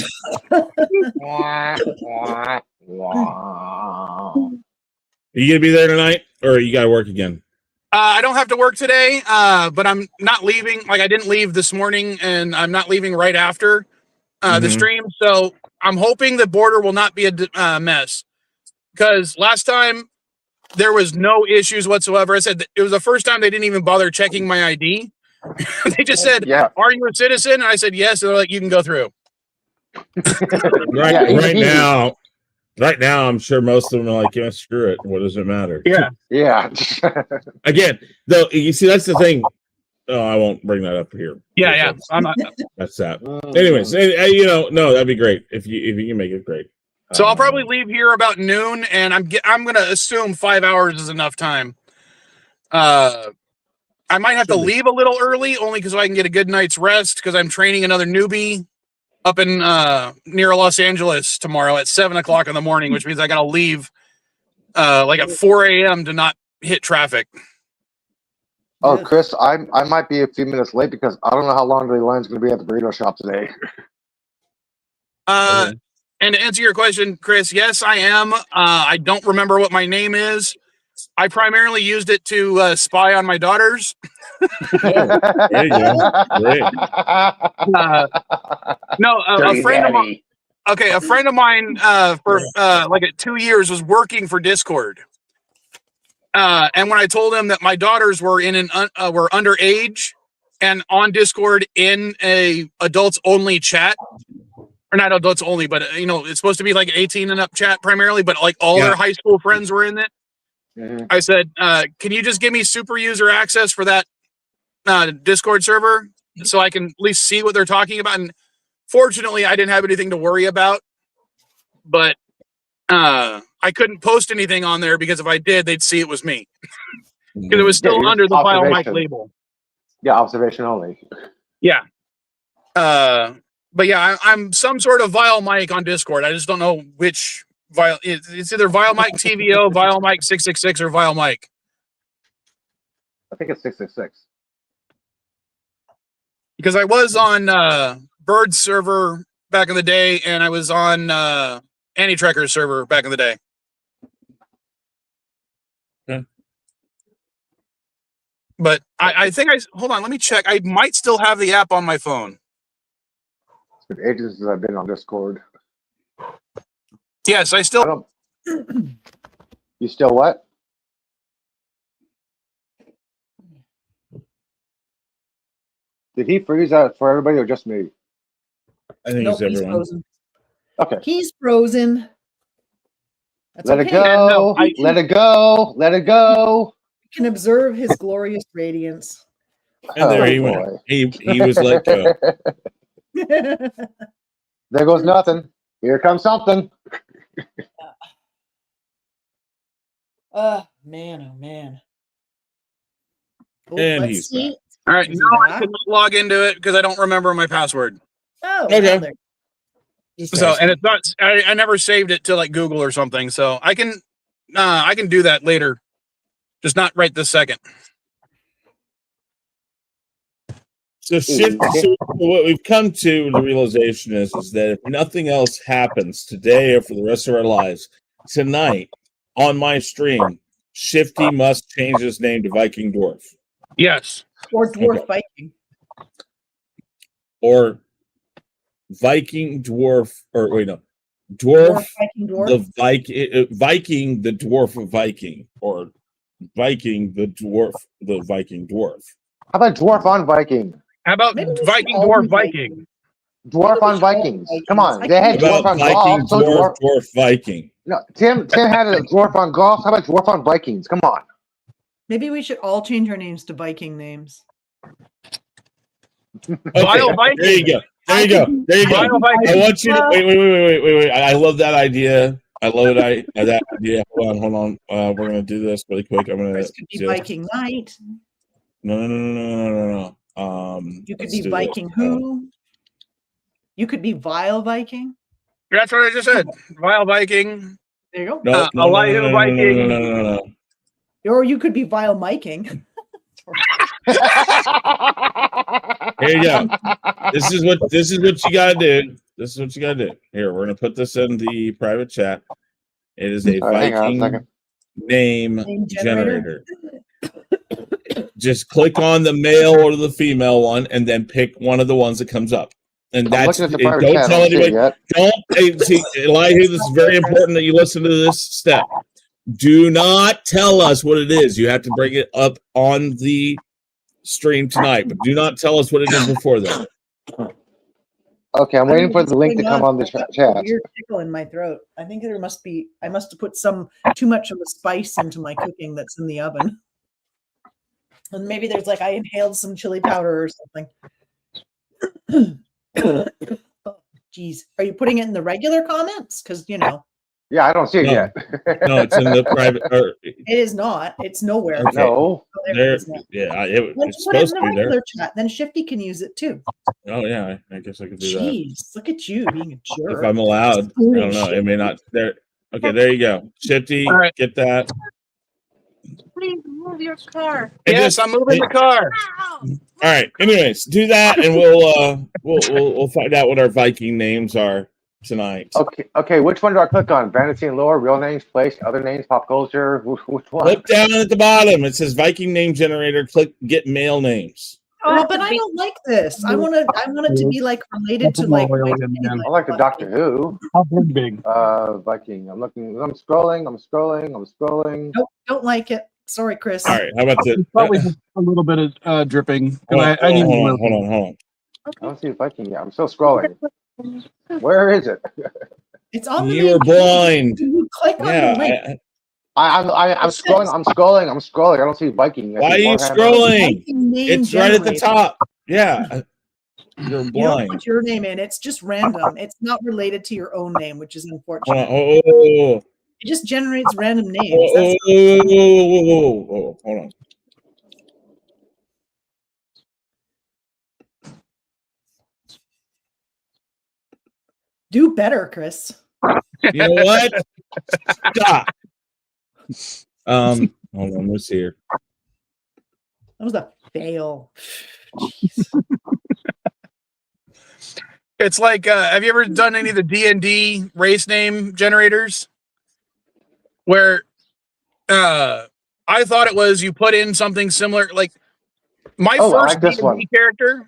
Are you gonna be there tonight, or you gotta work again? I don't have to work today, but I'm not leaving. Like I didn't leave this morning, and I'm not leaving right after the stream. So I'm hoping the border will not be a mess. Because last time there was no issues whatsoever. I said that it was the first time they didn't even bother checking my ID. They just said, Yeah. "Are you a citizen?" And I said, "Yes." And they're like, "You can go through." Right now, I'm sure most of them are like, "Yeah, screw it. What does it matter?" Yeah. Yeah. Again, though, you see, that's the thing. Oh, I won't bring that up here. Yeah. I'm not. That's that. Anyways, no, that'd be great if you can make it great. So I'll probably leave here about noon, and I'm going to assume 5 hours is enough time. I might have to leave a little early, only because I can get a good night's rest, because I'm training another newbie up in near Los Angeles tomorrow at 7:00 in the morning, which means I got to leave like at 4 a.m. to not hit traffic. Oh, Chris, I might be a few minutes late because I don't know how long the line's going to be at the burrito shop today. And to answer your question, Chris, yes, I am. I don't remember what my name is. I primarily used it to spy on my daughters. There you go. Great. A friend of mine. Okay, a friend of mine for like 2 years was working for Discord. And when I told him that my daughters were were underage and on Discord in a adults only chat, or not adults only, but it's supposed to be like 18 and up chat primarily, but like all their high school friends were in it. Mm-hmm. I said, can you just give me super user access for that Discord server so I can at least see what they're talking about? And fortunately, I didn't have anything to worry about, but I couldn't post anything on there because if I did, they'd see it was me because it was still under the VileMike label. Yeah, observation only. Yeah. But yeah, I'm some sort of VileMike on Discord. I just don't know which it's either VileMike TVO, VileMike 666, or VileMike. I think it's 666. Because I was on Bird's server back in the day, and I was on Anti-Trekker's server back in the day. Yeah. But I think hold on, let me check. I might still have the app on my phone. It's been ages since I've been on Discord. Yes, I still. You still what? Did he freeze that for everybody or just me? I think it's everyone. Frozen. Okay. He's frozen. That's Let it go. Let it go. Let it go. You can observe his glorious radiance. And there he went. He was let go. There goes nothing. Here comes something. Man, oh man. And he's back. All right, now I can log into it because I don't remember my password. Oh, okay. So, and it's not. I never saved it to like Google or something. So I can do that later, just not right this second. So what we've come to the realization is that if nothing else happens today or for the rest of our lives, tonight on my stream, Shifty must change his name to Viking Dwarf. Yes. Or Dwarf Viking. Or Viking Dwarf, or wait, no. Dwarf, Viking Dwarf. The Viking, the Dwarf of Viking, or Viking, the Dwarf, the Viking Dwarf. How about Dwarf on Viking? How about Viking Dwarf Viking? Dwarf on Vikings. Come on. They had Dwarf on Viking, golf. Dwarf Viking. No, Tim had a Dwarf on golf. How about Dwarf on Vikings? Come on. Maybe we should all change our names to Viking names. Okay, there you go. There you go. There you go. Vile Viking. I want you to wait. I love that idea. I love it. That idea. Hold on. We're gonna do this really quick. I'm gonna. Chris could be Viking Knight. No. You could be Viking who? You could be Vile Viking. That's what I just said. Vile Viking. There you go. No, Viking. No. Or you could be Vile Miking. Here you go. This is what you gotta do. This is what you gotta do. Here, we're gonna put this in the private chat. It is a Viking name generator. Just click on the male or the female one, and then pick one of the ones that comes up. And that's it. Don't tell anybody. Don't see, Elihu. This is very important that you listen to this step. Do not tell us what it is. You have to bring it up on the stream tonight, but do not tell us what it is before then. Okay, I'm waiting for the link to come on the chat. Weird tickle in my throat. I think there must be. I must have put too much of the spice into my cooking that's in the oven, and maybe there's I inhaled some chili powder or something. Geez, are you putting it in the regular comments? Because Yeah, I don't see it yet. No, it's in the private. It is not. It's nowhere. Okay. No. It's supposed to be there. Chat, then Shifty can use it too. Oh yeah, I guess I could do that. Jeez, look at you being a jerk. If I'm allowed, I don't know. It may not. There. Okay, there you go. Shifty, get that. Please move your car. Yes, I'm moving the car. All right. Anyways, do that, and we'll find out what our Viking names are tonight. Okay. Which one do I click on? Fantasy and lore, real names, place, other names, pop culture. Which one? Look down at the bottom. It says Viking name generator. Click get male names. Oh, but I don't like this. I want it to be related to I like the Doctor Who. How big? Viking. I'm looking. I'm scrolling. Nope, don't like it. Sorry, Chris. All right. How about this? Probably just a little bit of dripping. Hold on. I don't see Viking yet. I'm still scrolling. Where is it? It's on the. You are blind. You click on the link. I'm scrolling. I don't see Viking. Why are you scrolling? It's right at the top. Yeah. You're blind. You don't put your name in. It's just random. It's not related to your own name, which is unfortunate. It just generates random names. Hold on. Do better, Chris. You know what? Stop. Hold on. Let's see here. That was a fail. It's have you ever done any of the D&D race name generators? Where I thought it was you put in something similar. My first D&D character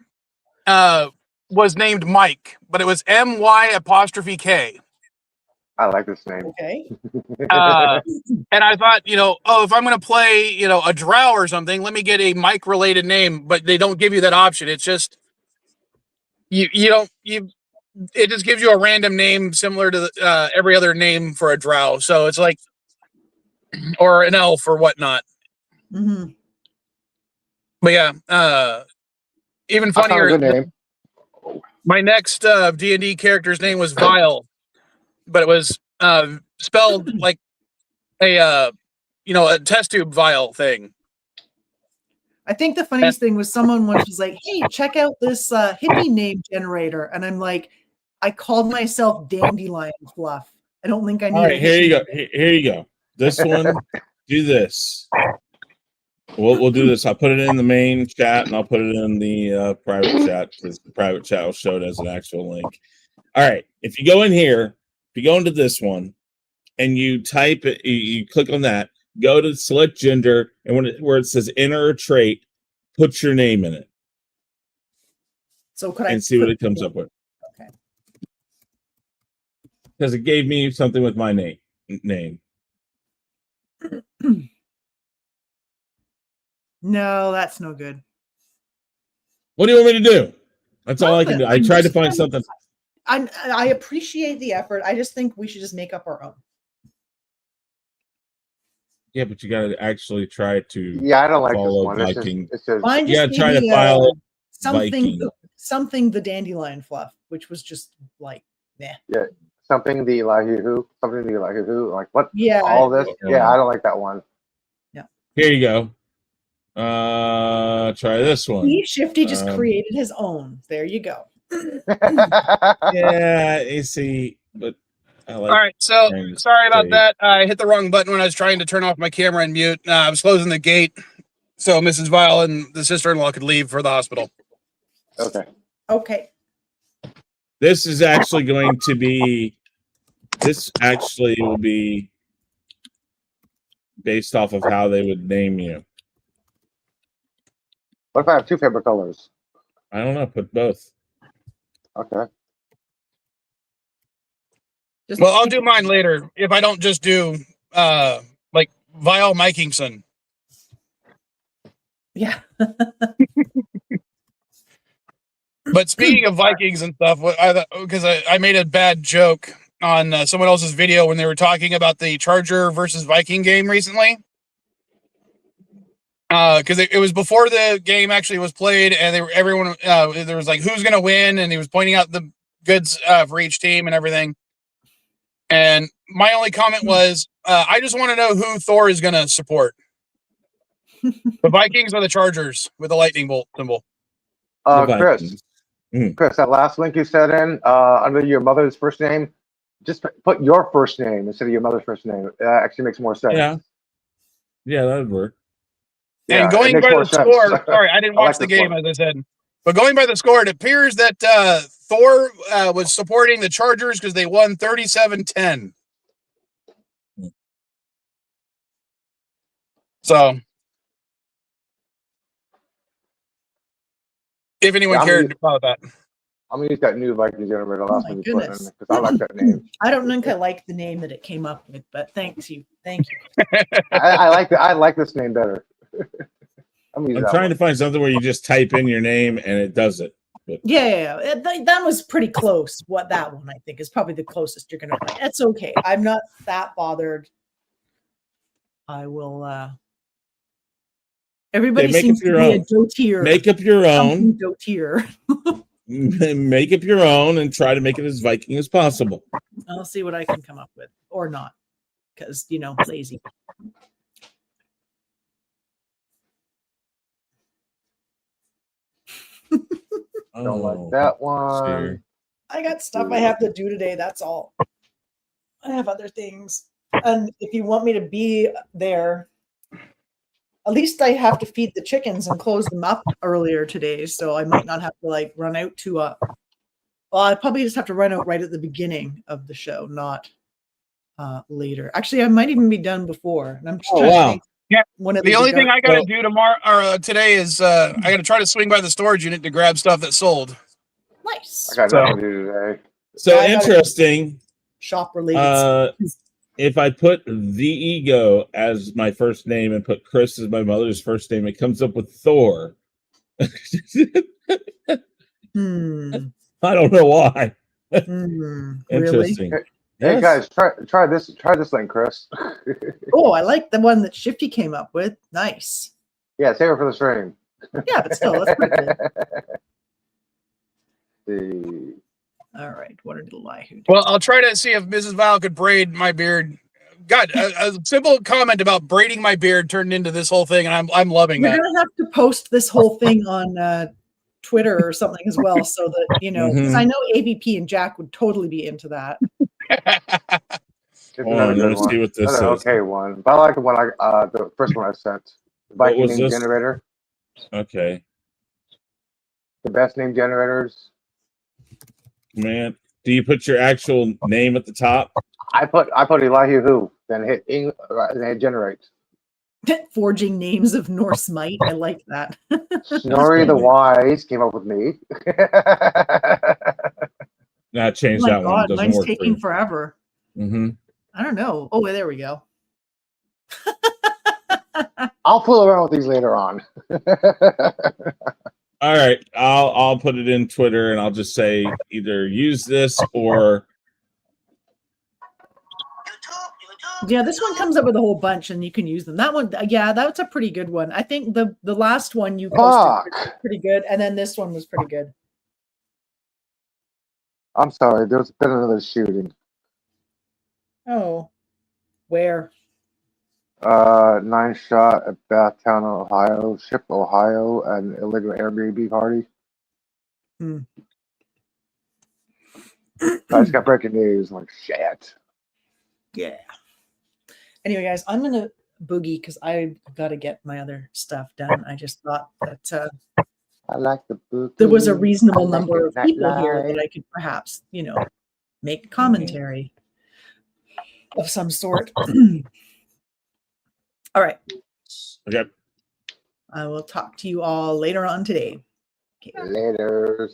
was named Mike, but it was MY''K. I like this name. Okay. And I thought, if I'm going to play, a drow or something, let me get a Mike related name, but they don't give you that option. It's just, it just gives you a random name similar to every other name for a drow. So it's or an elf or whatnot. Mm-hmm. But yeah, even funnier. Name. My next D&D character's name was Vile, but it was spelled like a test tube vial thing. I think the funniest thing was someone once was like, "Hey, check out this hippie name generator," and I'm like, "I called myself Dandelion Fluff. I don't think I need." All right, here you go. Here you go. This one, do this. We'll do this. I'll put it in the main chat, and I'll put it in the private chat because the private chat will show it as an actual link. All right, if you go in here, if you go into this one, and you type it, you click on that. Go to select gender, and where it says enter a trait, put your name in it. So could I see what it comes up with? Okay. Because it gave me something with my name. No, that's no good. What do you want me to do? That's all I can do. I tried to find something. I appreciate the effort. I just think we should just make up our own. Yeah, but you got to actually try to. Yeah, I don't like follow this one. Viking. It says, you got to try to file it. something Viking. something the dandelion fluff, which was just like Yeah, something the who, something the who, like what? Yeah, all this. Yeah, I don't like that one. Here you go. Try this one. Shifty just created his own. There you go. Yeah, you see, but I like. All right, so sorry about say- that. I hit the wrong button when I was trying to turn off my camera and mute. I was closing the gate so Mrs. Vile and the sister-in-law could leave for the hospital. Okay. This is actually going to be. This actually will be based off of how they would name you. What if I have two favorite colors? I don't know. Put both. Okay. Well, I'll do mine later if I don't just do like VileMikingson. Yeah. But speaking of Vikings and stuff, because I made a bad joke on someone else's video when they were talking about the Charger versus Viking game recently. Because it was before the game actually was played, and everyone there was like, who's going to win, and he was pointing out the goods for each team and everything. And my only comment was, I just want to know who Thor is going to support. The Vikings or the Chargers with the lightning bolt symbol. Chris, Chris, that last link you sent in under your mother's first name, just put your first name instead of your mother's first name. That actually makes more sense. Yeah, that would work. And going by the score, sorry, I didn't watch the game, as I said. But going by the score, it appears that Thor was supporting the Chargers because they won 37-10. So, if anyone cared about that. I'm going to use that new Viking generator last one you put in because I like that name. I don't think I like the name that it came up with, but thank you. I like this name better. I'm trying to find something where you just type in your name and it does it. But Yeah. That was pretty close. What that one I think is probably the closest you're gonna find. That's okay. I'm not that bothered. I will. Everybody seems to be a dotier. Make up your own. Dotier. Make up your own and try to make it as Viking as possible. I'll see what I can come up with, or not, because lazy. Don't like that one. I got stuff I have to do today. That's all. I have other things. And if you want me to be there, at least I have to feed the chickens and close them up earlier today. So I might not have to run out to well, I probably just have to run out right at the beginning of the show, not later. Actually, I might even be done before. And I'm just trying to think. Yeah. The only thing I got to do tomorrow or today is I got to try to swing by the storage unit to grab stuff that sold. Nice. I got nothing to do today. So interesting. Shop related. If I put the ego as my first name and put Chris as my mother's first name, it comes up with Thor. I don't know why. Really? Interesting. Hey guys, try this link, Chris. Oh, I like the one that Shifty came up with. Nice. Yeah, save it for the stream. Yeah, but still, that's pretty good. All right, what did lie? Well, I'll try to see if Mrs. Vile could braid my beard. God, a simple comment about braiding my beard turned into this whole thing, and I'm loving that. You're gonna have to post this whole thing on Twitter or something as well, so that because I know AVP and Jack would totally be into that. Another good one. See what this Another is. okay one, but I like the one the first one I sent. The Viking was name this? generator. Okay. The best name generators. Man, do you put your actual name at the top? I put Elihu who, then hit then hit generate. Forging names of Norse might. I like that. Snorri the Wise came up with me. Not change Oh my that one. God, Doesn't mine's work taking for forever. you. I don't know. Oh, there we go. I'll fool around with these later on. All right, I'll put it in Twitter and I'll just say either use this or Yeah, this one comes up with a whole bunch, and you can use them. That one, yeah, that's a pretty good one. I think the last one you posted was pretty good, and then this one was pretty good. I'm sorry. There's been another shooting. Oh, where? 9 shot at Bathtown, Ohio, Ship, Ohio, an illegal Airbnb party. I just got breaking news. I'm like, shit. Yeah. Anyway, guys, I'm gonna boogie because I got to get my other stuff done. I just thought that I like the boogie. there was a reasonable like number of it, people here light. that I could perhaps, make commentary of some sort. All right. Okay. I will talk to you all later on today. Okay. Later.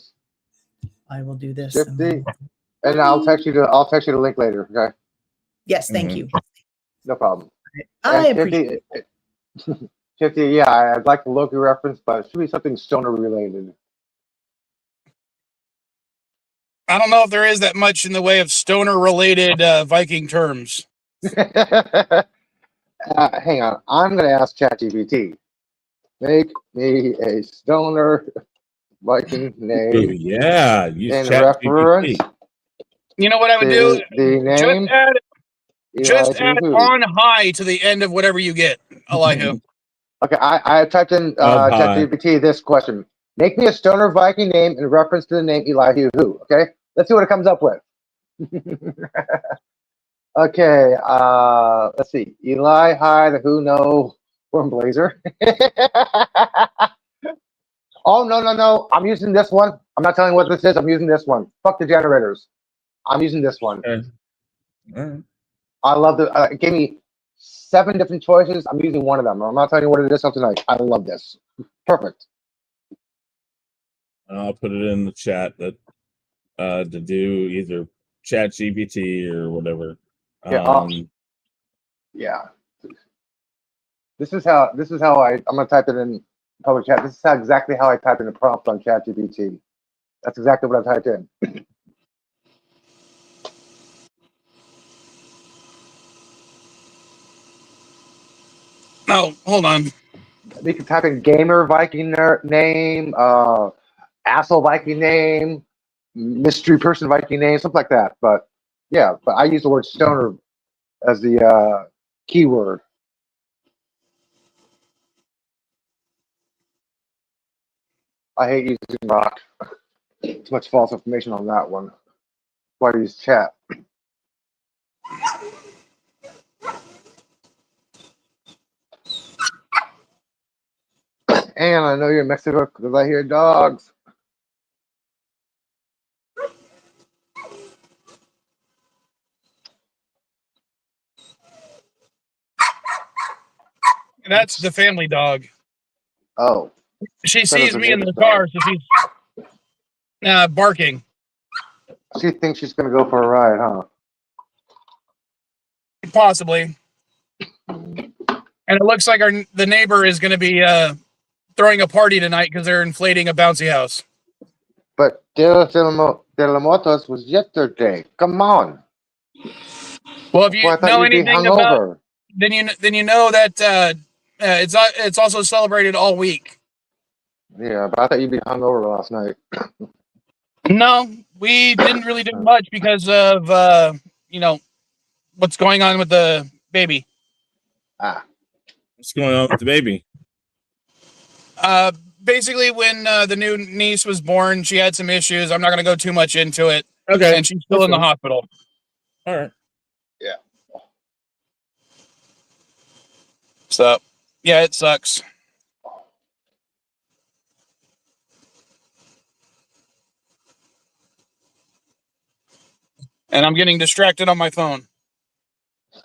I will do this. And I'll text you the link later. Okay. Yes, thank you. No problem. I appreciate it. 50, yeah, I'd like the Loki reference, but it should be something stoner related. I don't know if there is that much in the way of stoner related Viking terms. Hang on. I'm going to ask ChatGPT. Make me a stoner Viking name. Ooh, yeah, use in ChatGPT. reference. You know what I would do? The name. Just add on high to the end of whatever you get, Elihu. Okay, I typed in ChatGPT this question. Make me a stoner Viking name in reference to the name Elihu Who. Okay, let's see what it comes up with. Okay, let's see. Eli, hi, the Who, no, Worm Blazer. Oh, no. I'm using this one. I'm not telling you what this is. I'm using this one. Fuck the generators. I'm using this one. I love it. It gave me 7 different choices. I'm using one of them. I'm not telling you what it is until tonight. I love this. Perfect. I'll put it in the chat that to do either ChatGPT or whatever. Yeah. This is how I'm gonna type it in public chat. This is exactly how I type in a prompt on ChatGPT. That's exactly what I typed in. Oh, hold on. You can type in gamer Viking name, asshole Viking name, mystery person Viking name, something like that. But yeah, but I use the word stoner as the keyword. I hate using rock. Too much false information on that one. Why use chat? And I know you're in Mexico because I hear dogs. That's the family dog. Oh. She sees me in the car, so she's barking. She thinks she's going to go for a ride, huh? Possibly. And it looks like the neighbor is going to be throwing a party tonight because they're inflating a bouncy house. But Dia de la Muertos was yesterday. Come on. Well, if you know anything about, then you know that it's also celebrated all week. Yeah, but I thought you'd be hungover last night. No, we didn't really do much because of what's going on with the baby. What's going on with the baby? Basically, when the new niece was born, she had some issues. I'm not going to go too much into it. Okay. And she's still in the hospital. All right. Yeah. So, yeah, it sucks. And I'm getting distracted on my phone.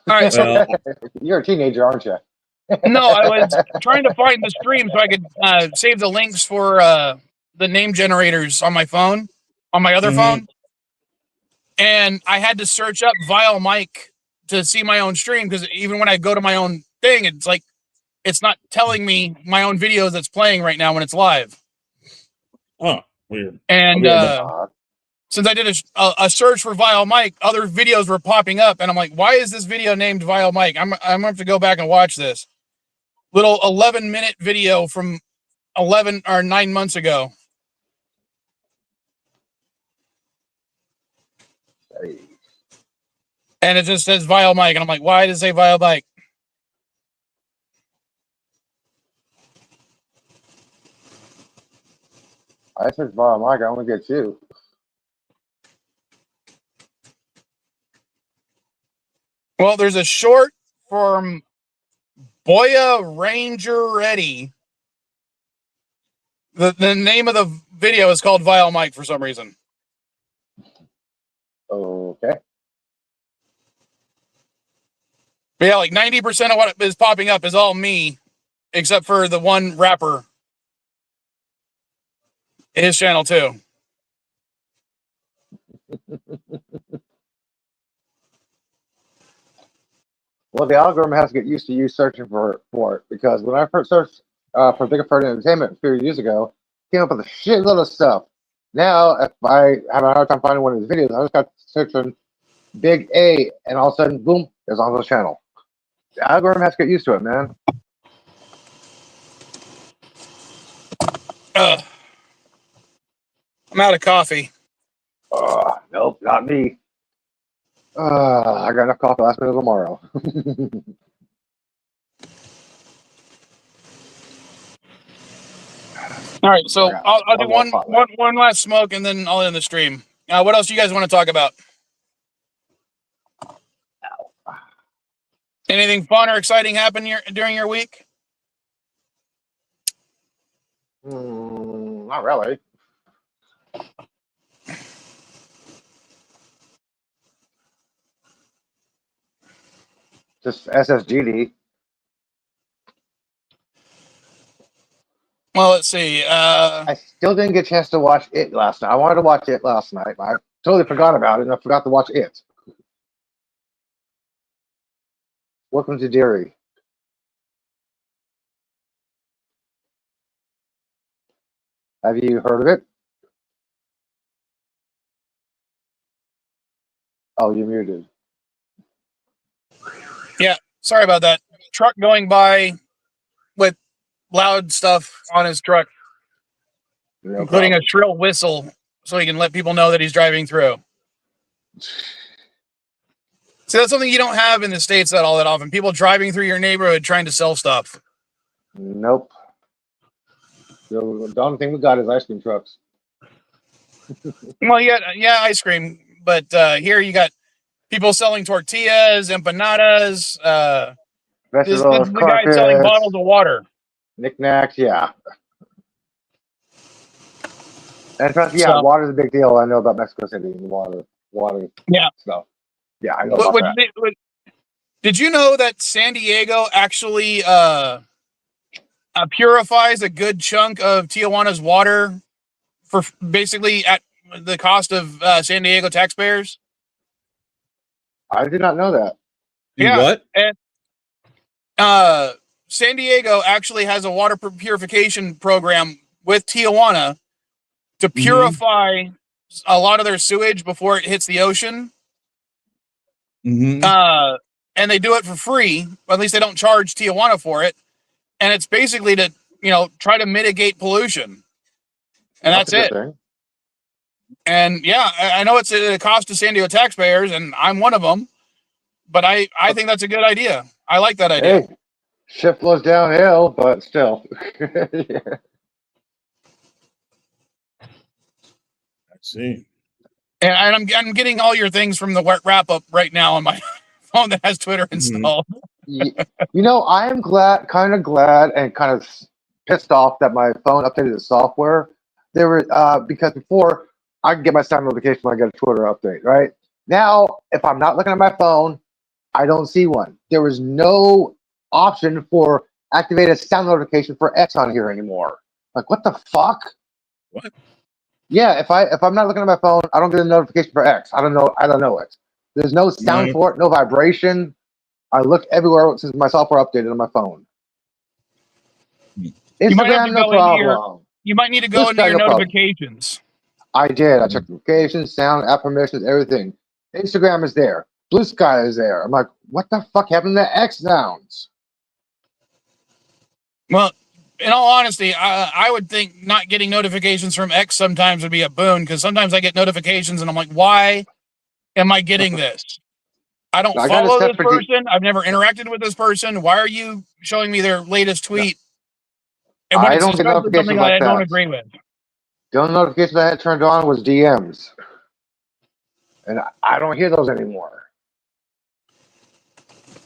All right, so you're a teenager, aren't you? No, I was trying to find the stream so I could save the links for the name generators on my phone, on my other phone. And I had to search up VileMike to see my own stream because even when I go to my own thing, it's like it's not telling me my own videos that's playing right now when it's live. Oh, weird. And since I did a search for VileMike, other videos were popping up, and I'm like, why is this video named VileMike? I'm gonna have to go back and watch this little 11-minute video from 11 or 9 months ago. And it just says VileMike, and I'm like, why does it say VileMike? I said VileMike. I only get two. Well, there's a short from Boya Ranger Ready. The name of the video is called VileMike for some reason. Okay. But yeah, like 90% of what is popping up is all me, except for the one rapper. His channel too. Well, the algorithm has to get used to you searching for it, because when I first searched for Bigfoot Entertainment a few years ago, came up with a shitload of stuff. Now, if I have a hard time finding one of his videos, I just got to search on Big A, and all of a sudden, boom, there's on his channel. The algorithm has to get used to it, man. I'm out of coffee. Nope, not me. I got enough coffee last minute tomorrow. All right, so I'll do one last smoke, and then I'll end the stream. What else do you guys want to talk about? Anything fun or exciting happen during your week? Not really. Just SSGD. Well, let's see. I still didn't get a chance to watch it last night. I wanted to watch it last night. I totally forgot about it, and I forgot to watch it. Welcome to Derry. Have you heard of it? Oh, you're muted. Yeah, sorry about that. Truck going by with loud stuff on his truck, No including problem. a shrill whistle, so he can let people know that he's driving through. See, that's something you don't have in the States all that often. People driving through your neighborhood trying to sell stuff. Nope. The only thing we got is ice cream trucks. Well, yeah, ice cream, but here you got people selling tortillas, empanadas. This is Vegetables, the guy selling carpets, bottles of water. knickknacks, yeah. And trust me, yeah, So- water's a big deal. I know about Mexico City and water Yeah. stuff. Yeah, I know about that. Did you know that San Diego actually purifies a good chunk of Tijuana's water for basically at the cost of San Diego taxpayers? I did not know that. Yeah. What? And San Diego actually has a water purification program with Tijuana to purify a lot of their sewage before it hits the ocean. Mm-hmm. And they do it for free. Or at least they don't charge Tijuana for it. And it's basically to, try to mitigate pollution. And that's a it. good thing. And yeah, I know it's a cost to San Diego taxpayers, and I'm one of them. But I think that's a good idea. I like that idea. Hey, ship flows downhill, but still. Yeah. I see. And I'm getting all your things from the wrap up right now on my phone that has Twitter installed. I am kind of glad, and kind of pissed off that my phone updated the software. There were because before I could get my sound notification when I get a Twitter update. Right now, if I'm not looking at my phone, I don't see one. There was no option for activate a sound notification for X on here anymore. Like, what the fuck? What? Yeah, if I'm not looking at my phone, I don't get a notification for X. I don't know it. There's no sound for it, no vibration. I look everywhere since my software updated on my phone. You might have Instagram, to no go into problem. you might need to go into your notifications. I did. I checked location, sound, app permissions, everything. Instagram is there. Blue Sky is there. I'm like, what the fuck happened to X sounds? Well, in all honesty, I would think not getting notifications from X sometimes would be a boon, because sometimes I get notifications and I'm like, why am I getting this? I don't I got a follow this separate person. I've never interacted with this person. Why are you showing me their latest tweet? And when I it's don't get especially something notifications like I don't that. agree with. The only notification I had turned on was DMs. And I don't hear those anymore.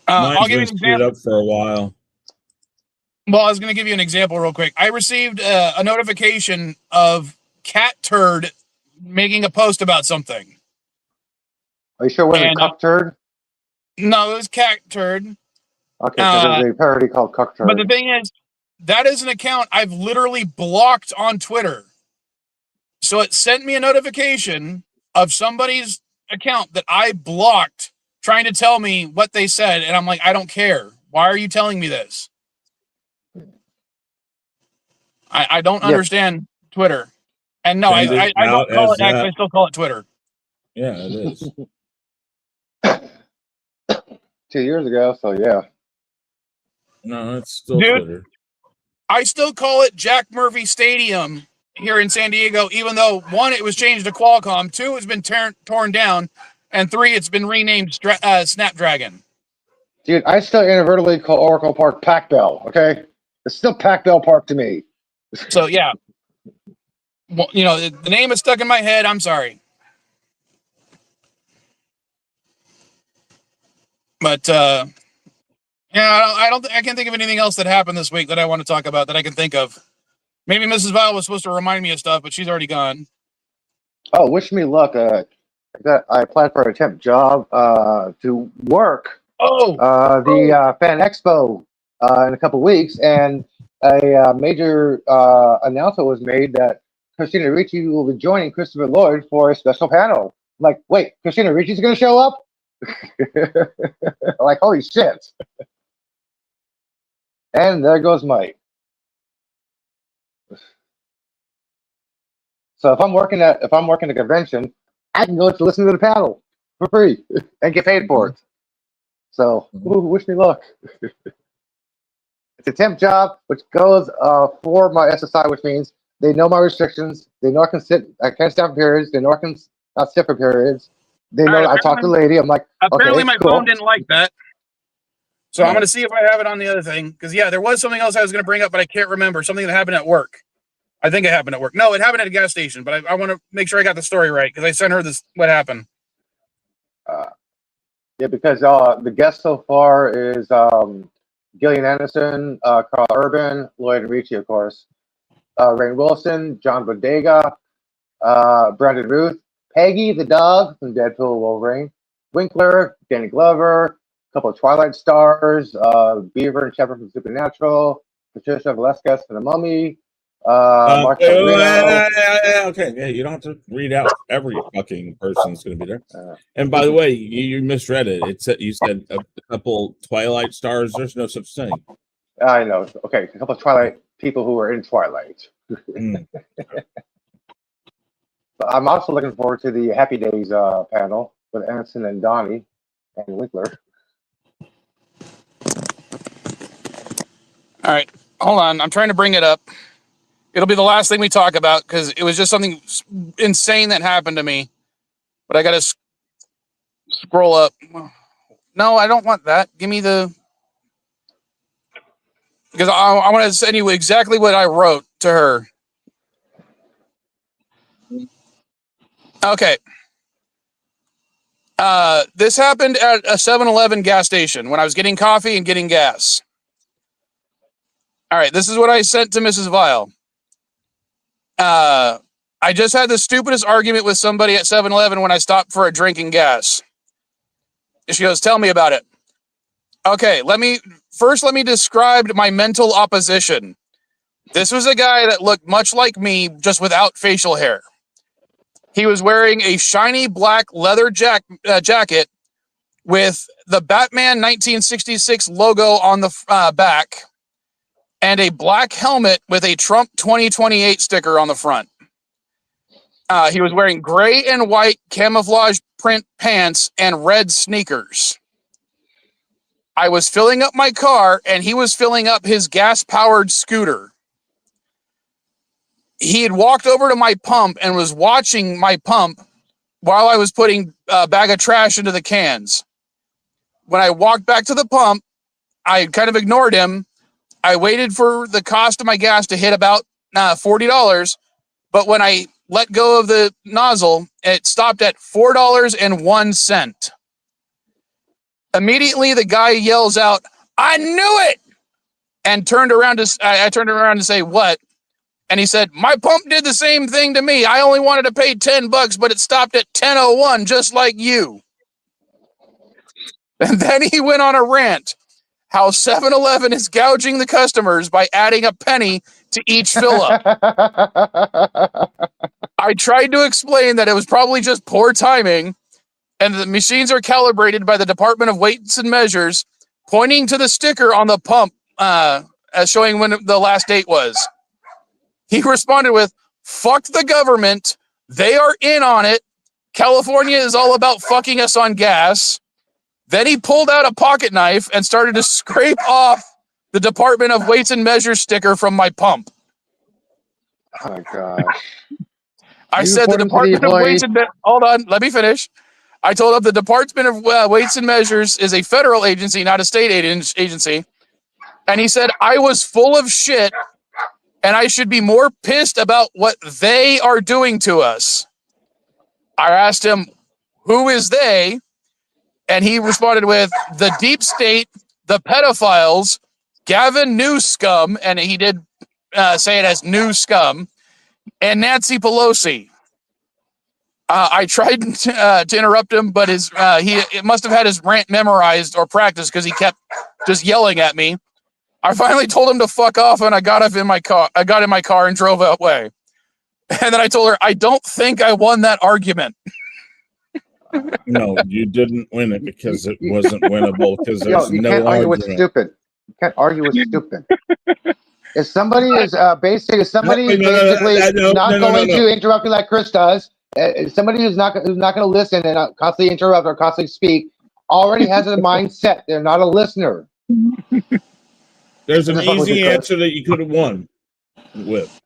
I'll Mine's give you been an screwed example. up for a while. Well, I was going to give you an example real quick. I received a notification of Cat Turd making a post about something. Are you sure it wasn't And, Cuck Turd? No, it was Cat Turd. Okay, because there's a parody called Cuck Turd. But the thing is, that is an account I've literally blocked on Twitter. So it sent me a notification of somebody's account that I blocked trying to tell me what they said. And I'm like, I don't care. Why are you telling me this? I don't understand Twitter. And no, Send it I don't out call as it X. that. I still call it Twitter. Yeah, it is. 2 years ago, so yeah. No, it's still Dude, Twitter. I still call it Jack Murphy Stadium here in San Diego, even though 1, it was changed to Qualcomm, 2, it's been torn down, and 3, it's been renamed Snapdragon. Dude, I still inadvertently call Oracle Park Pac Bell, okay? It's still Pac Bell Park to me. So, yeah. Well, you know, the name is stuck in my head. I'm sorry. But, yeah, I can't think of anything else that happened this week that I want to talk about that I can think of. Maybe Mrs. Vile was supposed to remind me of stuff, but she's already gone. Oh, wish me luck. I applied for a temp job to work the Fan Expo in a couple weeks, and a major announcement was made that Christina Ricci will be joining Christopher Lloyd for a special panel. I'm like, wait, Christina Ricci's going to show up? Like, holy shit. And there goes Mike. So if I'm working at a convention, I can go to listen to the panel for free and get paid for it. So wish me luck. It's a temp job, which goes for my SSI, which means they know my restrictions. They know I can't sit for periods. They know I can not sit for periods. They know I talk to the lady. I'm like, apparently okay, my cool. phone didn't like that. So I'm going to see if I have it on the other thing. Because, yeah, there was something else I was going to bring up, but I can't remember. Something that happened at work. I think it happened at work. No, it happened at a gas station, but I want to make sure I got the story right because I sent her this, what happened. Yeah, because the guest so far is Gillian Anderson, Carl Urban, Lloyd Ricci, of course, Rainn Wilson, John Bodega, Brandon Ruth, Peggy the dog from Deadpool Wolverine, Winkler, Danny Glover, a couple of Twilight stars, Beaver and Shepard from Supernatural, Patricia Velasquez from The Mummy, Mark okay, yeah, you don't have to read out every fucking person's going to be there. And by the way, you misread it. It said you said a couple Twilight stars. There's no such thing. I know. Okay, a couple of Twilight people who were in Twilight. But I'm also looking forward to the Happy Days panel with Anson and Donnie and Winkler. All right, hold on. I'm trying to bring it up. It'll be the last thing we talk about because it was just something insane that happened to me. But I got to scroll up. No, I don't want that. Give me the... Because I want to send you exactly what I wrote to her. Okay. This happened at a 7-Eleven gas station when I was getting coffee and getting gas. All right, this is what I sent to Mrs. Vile. I just had the stupidest argument with somebody at 7-Eleven when I stopped for a drink and gas. She goes, tell me about it. Okay, let me describe my mental opposition. This was a guy that looked much like me, just without facial hair. He was wearing a shiny black leather jacket with the Batman 1966 logo on the back and a black helmet with a Trump 2028 sticker on the front. He was wearing gray and white camouflage print pants and red sneakers. I was filling up my car, and he was filling up his gas-powered scooter. He had walked over to my pump and was watching my pump while I was putting a bag of trash into the cans. When I walked back to the pump, I kind of ignored him. I waited for the cost of my gas to hit about $40, but when I let go of the nozzle, it stopped at $4.01. Immediately, the guy yells out, "I knew it!" And turned around I turned around to say, "What?" And he said, "My pump did the same thing to me. I only wanted to pay $10, but it stopped at 10.01, just like you." And then he went on a rant how 7-Eleven is gouging the customers by adding a penny to each fill up. I tried to explain that it was probably just poor timing, and the machines are calibrated by the Department of Weights and Measures, pointing to the sticker on the pump as showing when the last date was. He responded with, "Fuck the government. They are in on it. California is all about fucking us on gas." Then he pulled out a pocket knife and started to scrape off the Department of Weights and Measures sticker from my pump. Oh my gosh. I said the Department of Weights and Measures. Hold on, let me finish. I told him the Department of Weights and Measures is a federal agency, not a state agency. And he said I was full of shit and I should be more pissed about what they are doing to us. I asked him, who is they? And he responded with the deep state, the pedophiles, Gavin Newscum, and he did say it as new scum, and Nancy Pelosi. I tried to interrupt him, but he must have had his rant memorized or practiced because he kept just yelling at me. I finally told him to fuck off, and I got in my car and drove away. And then I told her, I don't think I won that argument. No, you didn't win it because it wasn't winnable because there's you no can't argue argument. with stupid. You can't argue with stupid. If somebody is basically not going to interrupt you like Chris does, somebody who's not going to listen and constantly interrupt or constantly speak already has a mindset. They're not a listener. There's an easy answer that you could have won with.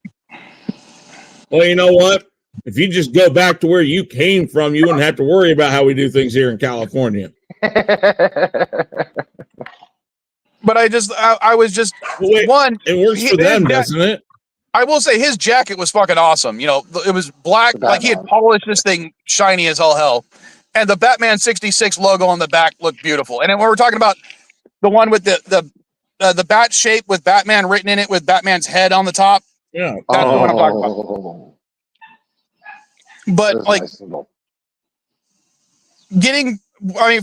Well, you know what? If you just go back to where you came from, you wouldn't have to worry about how we do things here in California. But I was just one. It works for them, doesn't it? I will say his jacket was fucking awesome. You know, it was black, like he had polished this thing shiny as all hell. And the Batman 66 logo on the back looked beautiful. And then when we're talking about the one with the bat shape with Batman written in it with Batman's head on the top. Yeah. That's the one I'm talking about. But like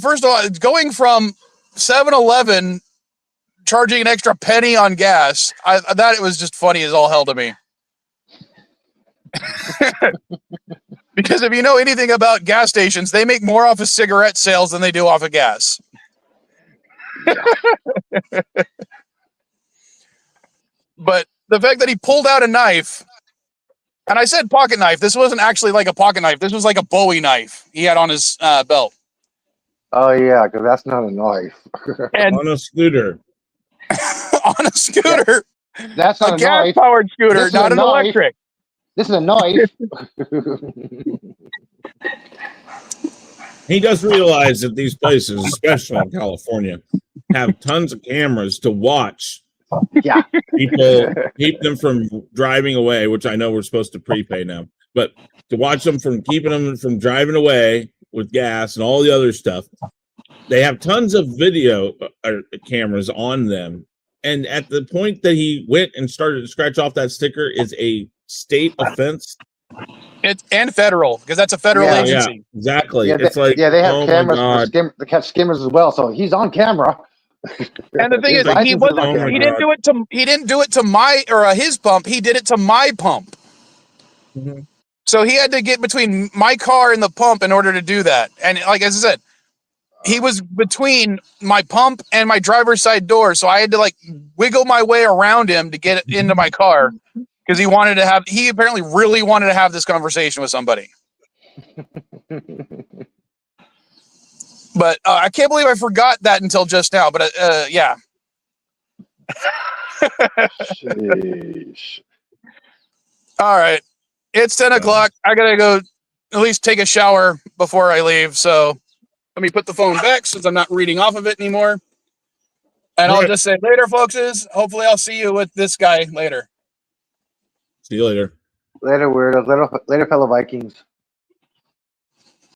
first of all, going from 7-Eleven charging an extra penny on gas, that it was just funny as all hell to me. Because if you know anything about gas stations, they make more off of cigarette sales than they do off of gas. But the fact that he pulled out a knife, and I said pocket knife, this wasn't actually like a pocket knife. This was like a Bowie knife he had on his belt. Oh, yeah, because that's not a knife. And on a scooter. On a scooter. That's not a gas-powered scooter, not an electric. This is a knife. He does realize that these places, especially in California, have tons of cameras to watch. Yeah. People keep them from driving away, which I know we're supposed to prepay now, but to watch them from keeping them from driving away with gas and all the other stuff. They have tons of video cameras on them. And at the point that he went and started to scratch off that sticker is a state offense. It's and federal, because that's a federal agency. Yeah, exactly. Yeah, it's like, they have cameras to catch skimmers as well. So he's on camera. And the thing is, he didn't do it to my or his pump. He did it to my pump. Mm-hmm. So he had to get between my car and the pump in order to do that. And like as I said, he was between my pump and my driver's side door, so I had to like wiggle my way around him to get it into my car. because he apparently really wanted to have this conversation with somebody. But I can't believe I forgot that until just now. But yeah. Sheesh. All right. It's 10 o'clock. I got to go at least take a shower before I leave. So let me put the phone back since I'm not reading off of it anymore. And I'll just say later, folks. Hopefully I'll see you with this guy later. See you later. Later, weirdos. Later, fellow Vikings.